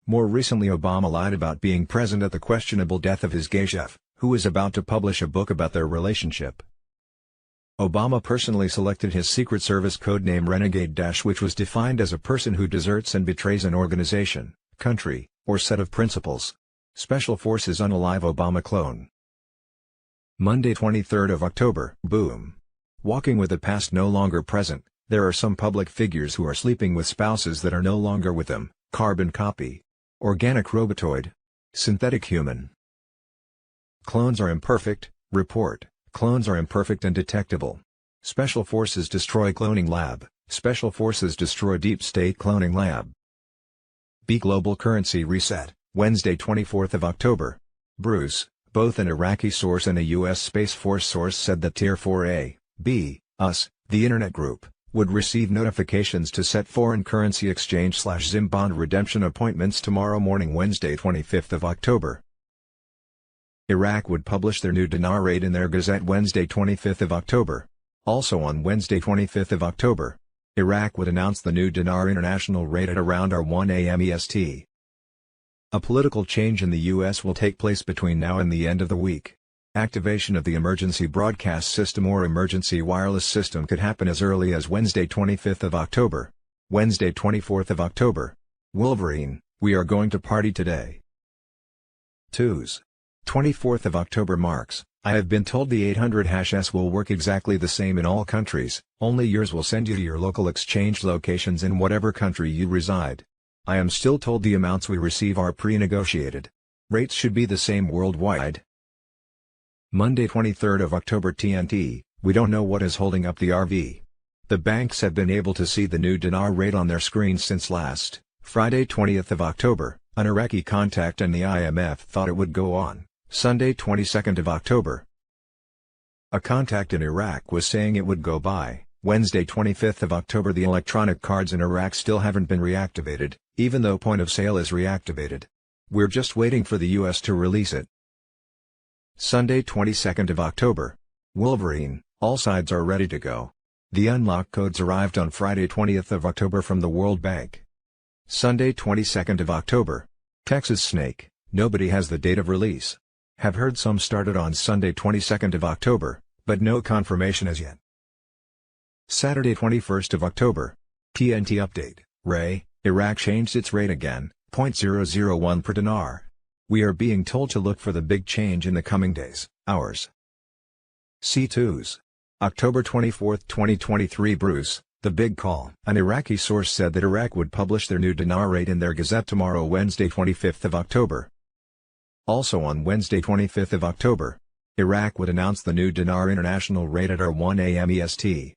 More recently Obama lied about being present at the questionable death of his gay chef, who was about to publish a book about their relationship. Obama personally selected his Secret Service codename Renegade - which was defined as a person who deserts and betrays an organization, country, or set of principles. Special Forces unalive Obama clone. Monday 23rd of October. Boom. Walking with the past no longer present, there are some public figures who are sleeping with spouses that are no longer with them. Carbon copy. Organic robotoid. Synthetic human. Clones are imperfect, report. Clones are imperfect and detectable. Special Forces destroy cloning lab. Special Forces destroy deep state cloning lab. B global currency reset, Wednesday 24th of October. Bruce, both an Iraqi source and a U.S. Space Force source said that Tier 4A, B, US, the Internet Group, would receive notifications to set foreign currency exchange/ZIM bond redemption appointments tomorrow morning Wednesday 25th of October. Iraq would publish their new dinar rate in their Gazette Wednesday 25th of October. Also on Wednesday 25th of October, Iraq would announce the new dinar international rate at around 1 a.m. EST. A political change in the U.S. will take place between now and the end of the week. Activation of the emergency broadcast system or emergency wireless system could happen as early as Wednesday 25th of October. Wednesday 24th of October. Wolverine, we are going to party today. 2s. 24th of October marks, I have been told the 800-S will work exactly the same in all countries, only yours will send you to your local exchange locations in whatever country you reside. I am still told the amounts we receive are pre-negotiated. Rates should be the same worldwide. Monday 23rd of October TNT, we don't know what is holding up the RV. The banks have been able to see the new dinar rate on their screens since last Friday 20th of October, an Iraqi contact and the IMF thought it would go on Sunday 22nd of October. A contact in Iraq was saying it would go by Wednesday 25th of October. The electronic cards in Iraq still haven't been reactivated, even though point of sale is reactivated. We're just waiting for the US to release it. Sunday 22nd of October. Wolverine, all sides are ready to go. The unlock codes arrived on Friday 20th of October from the World Bank. Sunday 22nd of October. Texas Snake, nobody has the date of release. Have heard some started on Sunday 22nd of October, but no confirmation as yet. Saturday 21st of October. TNT update, Ray, Iraq changed its rate again, 0.001 per dinar. We are being told to look for the big change in the coming days, hours. C2s. October 24, 2023. Bruce, the big call. An Iraqi source said that Iraq would publish their new dinar rate in their gazette tomorrow, Wednesday 25th of October. Also on Wednesday 25th of October, Iraq would announce the new dinar international rate at 1 a.m. EST.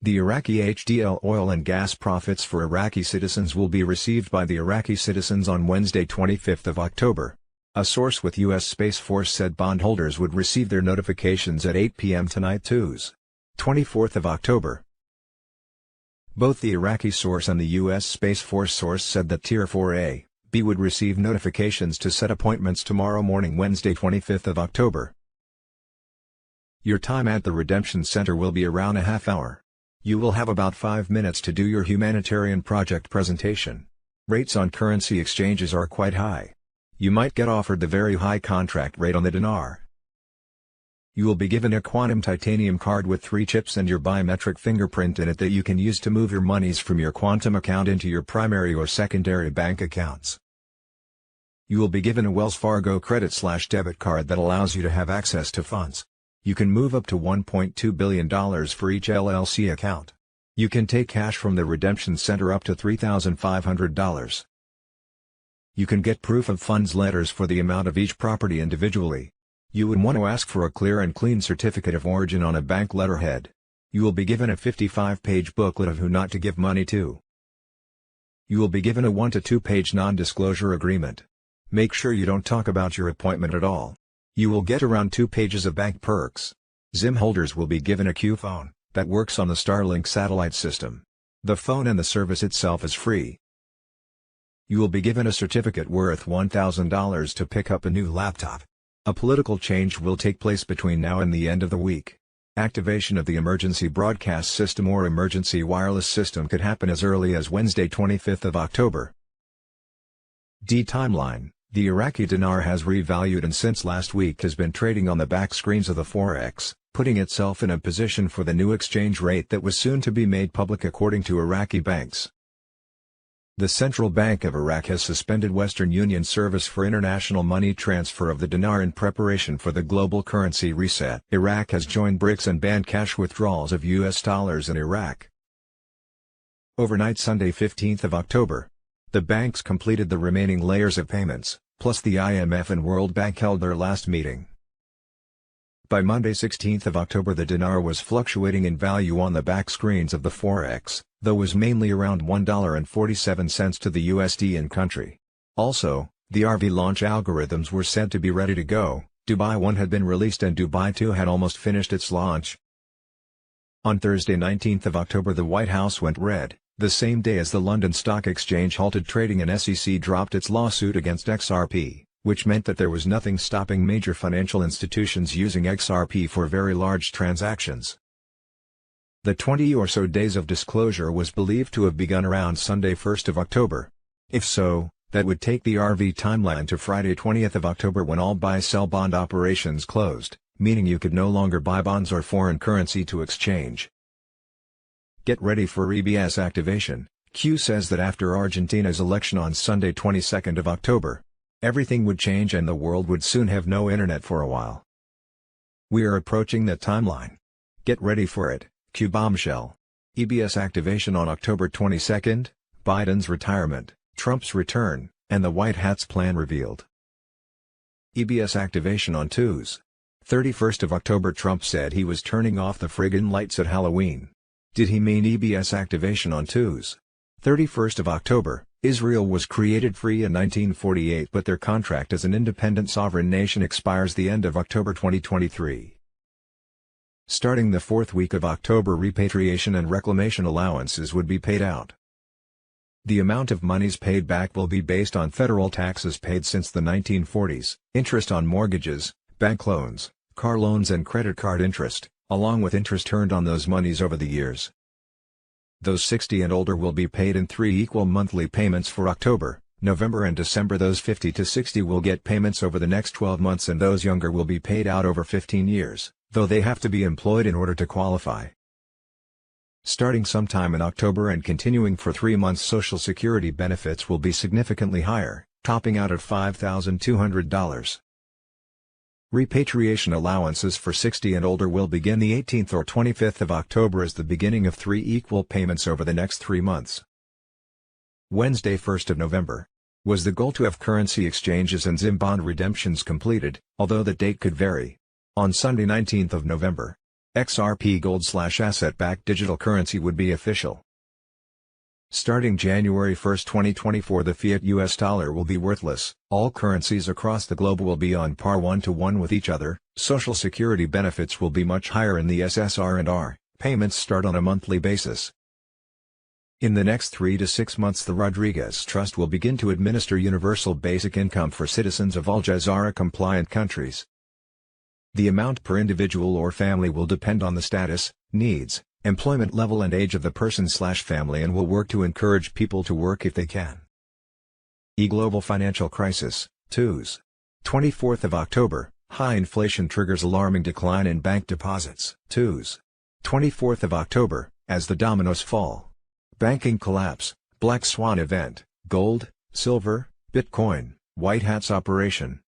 The Iraqi HDL oil and gas profits for Iraqi citizens will be received by the Iraqi citizens on Wednesday 25th of October. A source with U.S. Space Force said bondholders would receive their notifications at 8 p.m. tonight, Tuesday, 24th of October. Both the Iraqi source and the U.S. Space Force source said that Tier 4A, B would receive notifications to set appointments tomorrow morning, Wednesday 25th of October. Your time at the Redemption Center will be around a half hour. You will have about 5 minutes to do your humanitarian project presentation. Rates on currency exchanges are quite high. You might get offered the very high contract rate on the dinar. You will be given a quantum titanium card with 3 chips and your biometric fingerprint in it that you can use to move your monies from your quantum account into your primary or secondary bank accounts. You will be given a Wells Fargo credit/debit card that allows you to have access to funds. You can move up to $1.2 billion for each LLC account. You can take cash from the Redemption Center up to $3,500. You can get proof of funds letters for the amount of each property individually. You would want to ask for a clear and clean certificate of origin on a bank letterhead. You will be given a 55-page booklet of who not to give money to. You will be given a 1 to 2-page non-disclosure agreement. Make sure you don't talk about your appointment at all. You will get around 2 pages of bank perks. SIM holders will be given a Q phone that works on the Starlink satellite system. The phone and the service itself is free. You will be given a certificate worth $1,000 to pick up a new laptop. A political change will take place between now and the end of the week. Activation of the emergency broadcast system or emergency wireless system could happen as early as Wednesday 25th of October. Timeline. The Iraqi dinar has revalued and since last week has been trading on the back screens of the Forex, putting itself in a position for the new exchange rate that was soon to be made public according to Iraqi banks. The Central Bank of Iraq has suspended Western Union service for international money transfer of the dinar in preparation for the global currency reset. Iraq has joined BRICS and banned cash withdrawals of US dollars in Iraq. Overnight Sunday 15th of October. The banks completed the remaining layers of payments, plus the IMF and World Bank held their last meeting. By Monday 16th of October the dinar was fluctuating in value on the back screens of the Forex, though was mainly around $1.47 to the USD in country. Also, the RV launch algorithms were said to be ready to go. Dubai 1 had been released and Dubai 2 had almost finished its launch. On Thursday 19th of October the White House went red, the same day as the London Stock Exchange halted trading and SEC dropped its lawsuit against XRP, which meant that there was nothing stopping major financial institutions using XRP for very large transactions. The 20 or so days of disclosure was believed to have begun around Sunday 1st of October. If so, that would take the RV timeline to Friday 20th of October when all buy-sell bond operations closed, meaning you could no longer buy bonds or foreign currency to exchange. Get ready for EBS activation. Q says that after Argentina's election on Sunday 22nd of October, everything would change and the world would soon have no internet for a while. We are approaching that timeline. Get ready for it. Q bombshell. EBS activation on October 22nd, Biden's retirement, Trump's return, and the White Hat's plan revealed. EBS activation on Tuesday, 31st of October. Trump said he was turning off the friggin' lights at Halloween. Did he mean EBS activation on Tuesday, 31st of October? Israel was created free in 1948 but their contract as an independent sovereign nation expires the end of October 2023. Starting the 4th week of October repatriation and reclamation allowances would be paid out. The amount of monies paid back will be based on federal taxes paid since the 1940s, interest on mortgages, bank loans, car loans and credit card interest, along with interest earned on those monies over the years. Those 60 and older will be paid in 3 equal monthly payments for October, November and December. Those 50 to 60 will get payments over the next 12 months, and those younger will be paid out over 15 years, though they have to be employed in order to qualify. Starting sometime in October and continuing for 3 months, Social Security benefits will be significantly higher, topping out at $5,200. Repatriation allowances for 60 and older will begin the 18th or 25th of October as the beginning of 3 equal payments over the next 3 months. Wednesday, 1st of November, was the goal to have currency exchanges and ZIM bond redemptions completed, although the date could vary. On Sunday, 19th of November, XRP gold/asset-backed digital currency would be official. Starting January 1, 2024, the fiat US dollar will be worthless. All currencies across the globe will be on par 1-to-1 with each other. Social Security benefits will be much higher in the SSR&R. Payments start on a monthly basis. In the next 3 to 6 months, the Rodriguez Trust will begin to administer universal basic income for citizens of all GC.R-compliant countries. The amount per individual or family will depend on the status, needs, employment level and age of the person/family, and will work to encourage people to work if they can. Global financial crisis, N.EWS. 24th of October, high inflation triggers alarming decline in bank deposits. N.EWS. 24th of October, as the dominoes fall. Banking collapse, Black Swan event, gold, silver, Bitcoin, White Hats operation.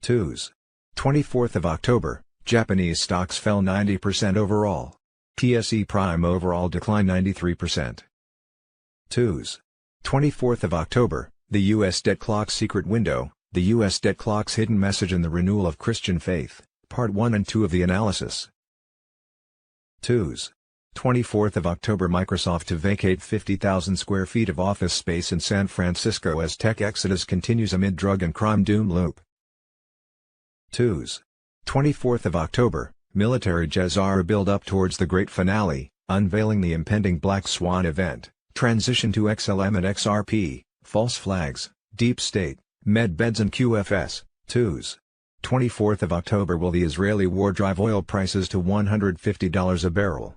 N.EWS. 24th of October, Japanese stocks fell 90% overall. TSE Prime overall declined 93%. N.EWS. 24th of October, the U.S. debt clock's secret window, the U.S. debt clock's hidden message in the renewal of Christian faith, Part 1 and 2 of the analysis. N.EWS. 24th of October, Microsoft to vacate 50,000 square feet of office space in San Francisco as tech exodus continues amid drug and crime doom loop. N.EWS. 24th of October, military GC.R build up towards the great finale, unveiling the impending Black Swan event, transition to XLM and XRP, false flags, deep state, med beds and QFS. N.EWS. 24th of October, will the Israeli war drive oil prices to $150 a barrel?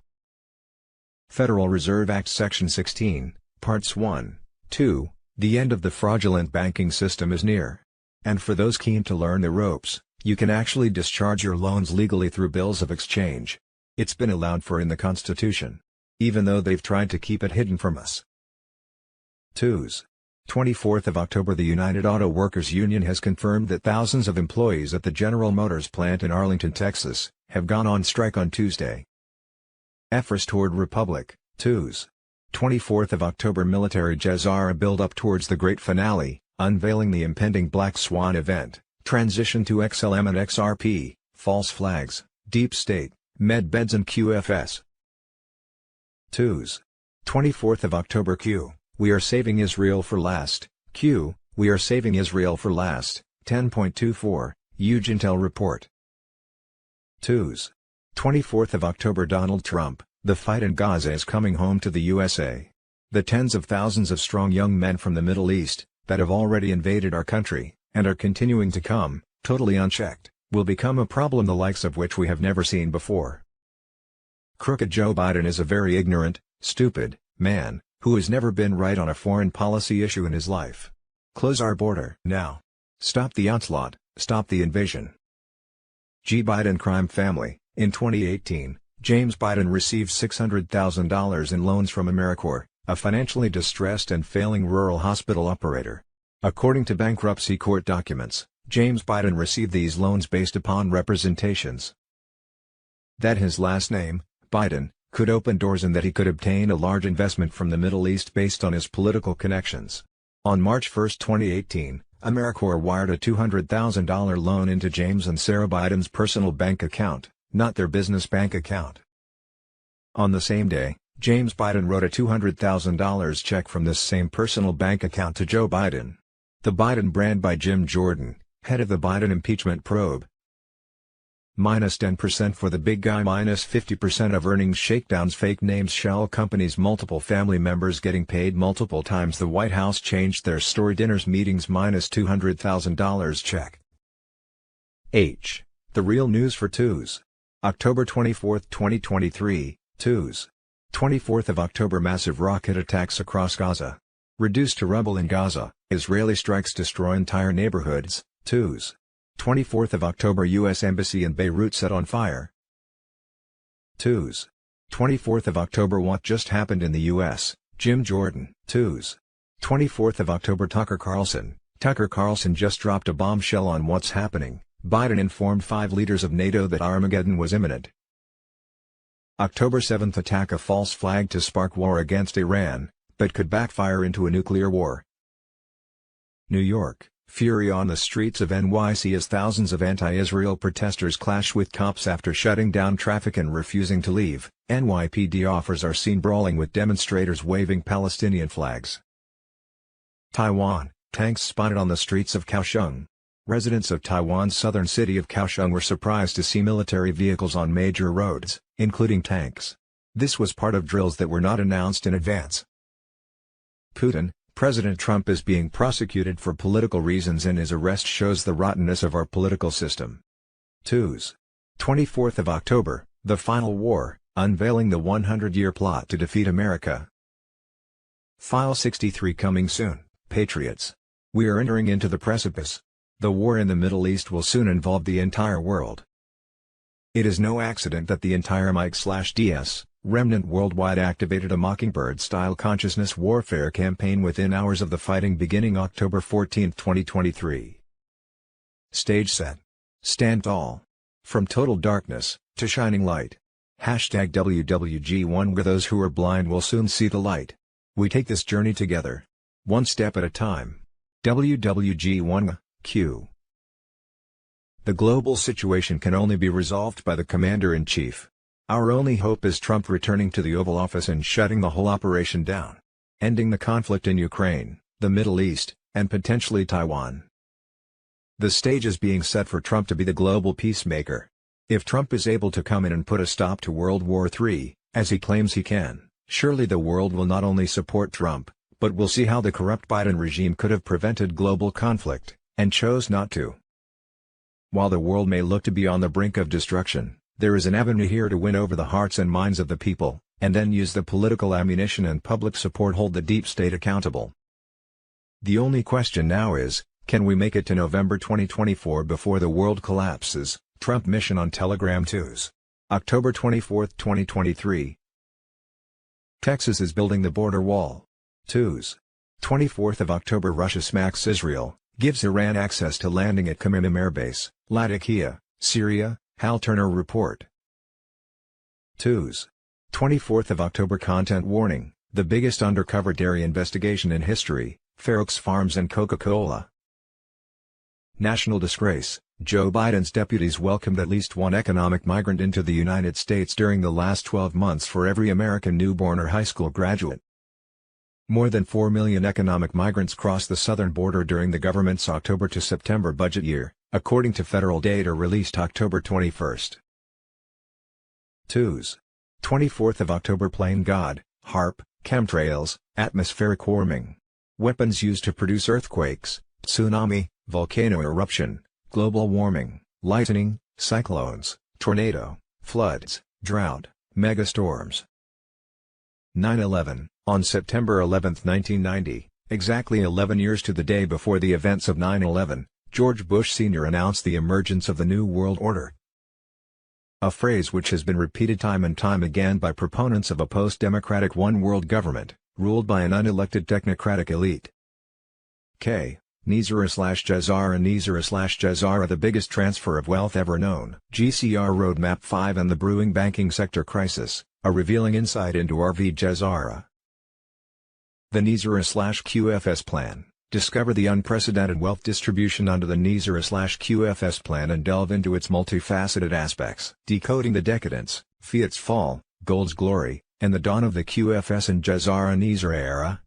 Federal Reserve Act Section 16, Parts 1, 2, the end of the fraudulent banking system is near. And for those keen to learn the ropes, you can actually discharge your loans legally through bills of exchange. It's been allowed for in the Constitution, even though they've tried to keep it hidden from us. N.EWS. 24th of October, the United Auto Workers Union has confirmed that thousands of employees at the General Motors plant in Arlington, Texas, have gone on strike on Tuesday. Res.tored Republic, N.EWS. 24th of October, military GC.R build up towards the great finale, unveiling the impending Black Swan event, transition to XLM and XRP, false flags, deep state, med beds and QFS. N.EWS. 24th of October, Q. We are saving Israel for last. Q. We are saving Israel for last. 10.24, huge intel report. N.EWS. 24th of October, Donald Trump, the fight in Gaza is coming home to the USA. The tens of thousands of strong young men from the Middle East, that have already invaded our country, and are continuing to come, totally unchecked, will become a problem the likes of which we have never seen before. Crooked Joe Biden is a very ignorant, stupid, man, who has never been right on a foreign policy issue in his life. Close our border now. Stop the onslaught, stop the invasion. G. Biden crime family. In 2018, James Biden received $600,000 in loans from AmeriCorps, a financially distressed and failing rural hospital operator. According to bankruptcy court documents, James Biden received these loans based upon representations that his last name, Biden, could open doors and that he could obtain a large investment from the Middle East based on his political connections. On March 1, 2018, AmeriCorps wired a $200,000 loan into James and Sarah Biden's personal bank account, not their business bank account. On the same day, James Biden wrote a $200,000 check from this same personal bank account to Joe Biden. The Biden brand by Jim Jordan, head of the Biden impeachment probe. -10% for the big guy, -50% of earnings shakedowns, fake names, shell companies, multiple family members getting paid multiple times. The White House changed their story, dinners, meetings, -$200,000 check. The real news for N.EWS. October 24, 2023, N.EWS. 24th of October massive rocket attacks across Gaza. Reduced to rubble in Gaza, Israeli strikes destroy entire neighborhoods, N.EWS. 24th of October U.S. Embassy in Beirut set on fire. N.EWS. 24th of October what just happened in the U.S., Jim Jordan, N.EWS. 24th of October Tucker Carlson just dropped a bombshell on what's happening. Biden informed 5 leaders of NATO that Armageddon was imminent. October 7th attack a false flag to spark war against Iran, but could backfire into a nuclear war. New York, fury on the streets of NYC as thousands of anti-Israel protesters clash with cops after shutting down traffic and refusing to leave. NYPD officers are seen brawling with demonstrators waving Palestinian flags. Taiwan, tanks spotted on the streets of Kaohsiung. Residents of Taiwan's southern city of Kaohsiung were surprised to see military vehicles on major roads, including tanks. This was part of drills that were not announced in advance. Putin, President Trump is being prosecuted for political reasons and his arrest shows the rottenness of our political system. N.EWS. 24th of October, The Final War, unveiling the 100-year plot to defeat America. File 63 coming soon, Patriots. We are entering into the precipice. The war in the Middle East will soon involve the entire world. It is no accident that the entire MiG/DS remnant worldwide activated a Mockingbird-style consciousness warfare campaign within hours of the fighting beginning October 14, 2023. Stage set. Stand tall. From total darkness, to shining light. #WWG1 where those who are blind will soon see the light. We take this journey together. One step at a time. WWG1. Q. The global situation can only be resolved by the Commander-in-Chief. Our only hope is Trump returning to the Oval Office and shutting the whole operation down. Ending the conflict in Ukraine, the Middle East, and potentially Taiwan. The stage is being set for Trump to be the global peacemaker. If Trump is able to come in and put a stop to World War III, as he claims he can, surely the world will not only support Trump, but will see how the corrupt Biden regime could have prevented global conflict, and chose not to. While the world may look to be on the brink of destruction, there is an avenue here to win over the hearts and minds of the people, and then use the political ammunition and public support hold the deep state accountable. The only question now is, can we make it to November 2024 before the world collapses? Trump mission on Telegram. N.EWS. October 24, 2023. Texas is building the border wall. N.EWS. 24th of October Russia smacks Israel, gives Iran access to landing at Khmeimim Air Base, Latakia, Syria, Hal Turner report. N.EWS. 24th of October content warning, the biggest undercover dairy investigation in history, Fair Oaks Farms and Coca-Cola. National disgrace, Joe Biden's deputies welcomed at least one economic migrant into the United States during the last 12 months for every American newborn or high school graduate. More than 4 million economic migrants crossed the southern border during the government's October to September budget year, according to federal data released October 21. N.EWS. 24th of October Plane God, HARP, chemtrails, atmospheric warming. Weapons used to produce earthquakes, tsunami, volcano eruption, global warming, lightning, cyclones, tornado, floods, drought, megastorms. 9/11. On September 11, 1990, exactly 11 years to the day before the events of 9/11, George Bush Sr. announced the emergence of the New World Order. A phrase which has been repeated time and time again by proponents of a post-democratic one-world government, ruled by an unelected technocratic elite. N.EWS/GC.R and N.EWS/GC.R are the biggest transfer of wealth ever known. GC.R Roadmap 5 and the brewing banking sector crisis, a revealing insight into RV/GC.R. The N.EWS/QFS plan. Discover the unprecedented wealth distribution under the N.EWS/QFS plan and delve into its multifaceted aspects. Decoding the decadence, fiat's fall, gold's glory, and the dawn of the QFS and GC.R and N.EWS era,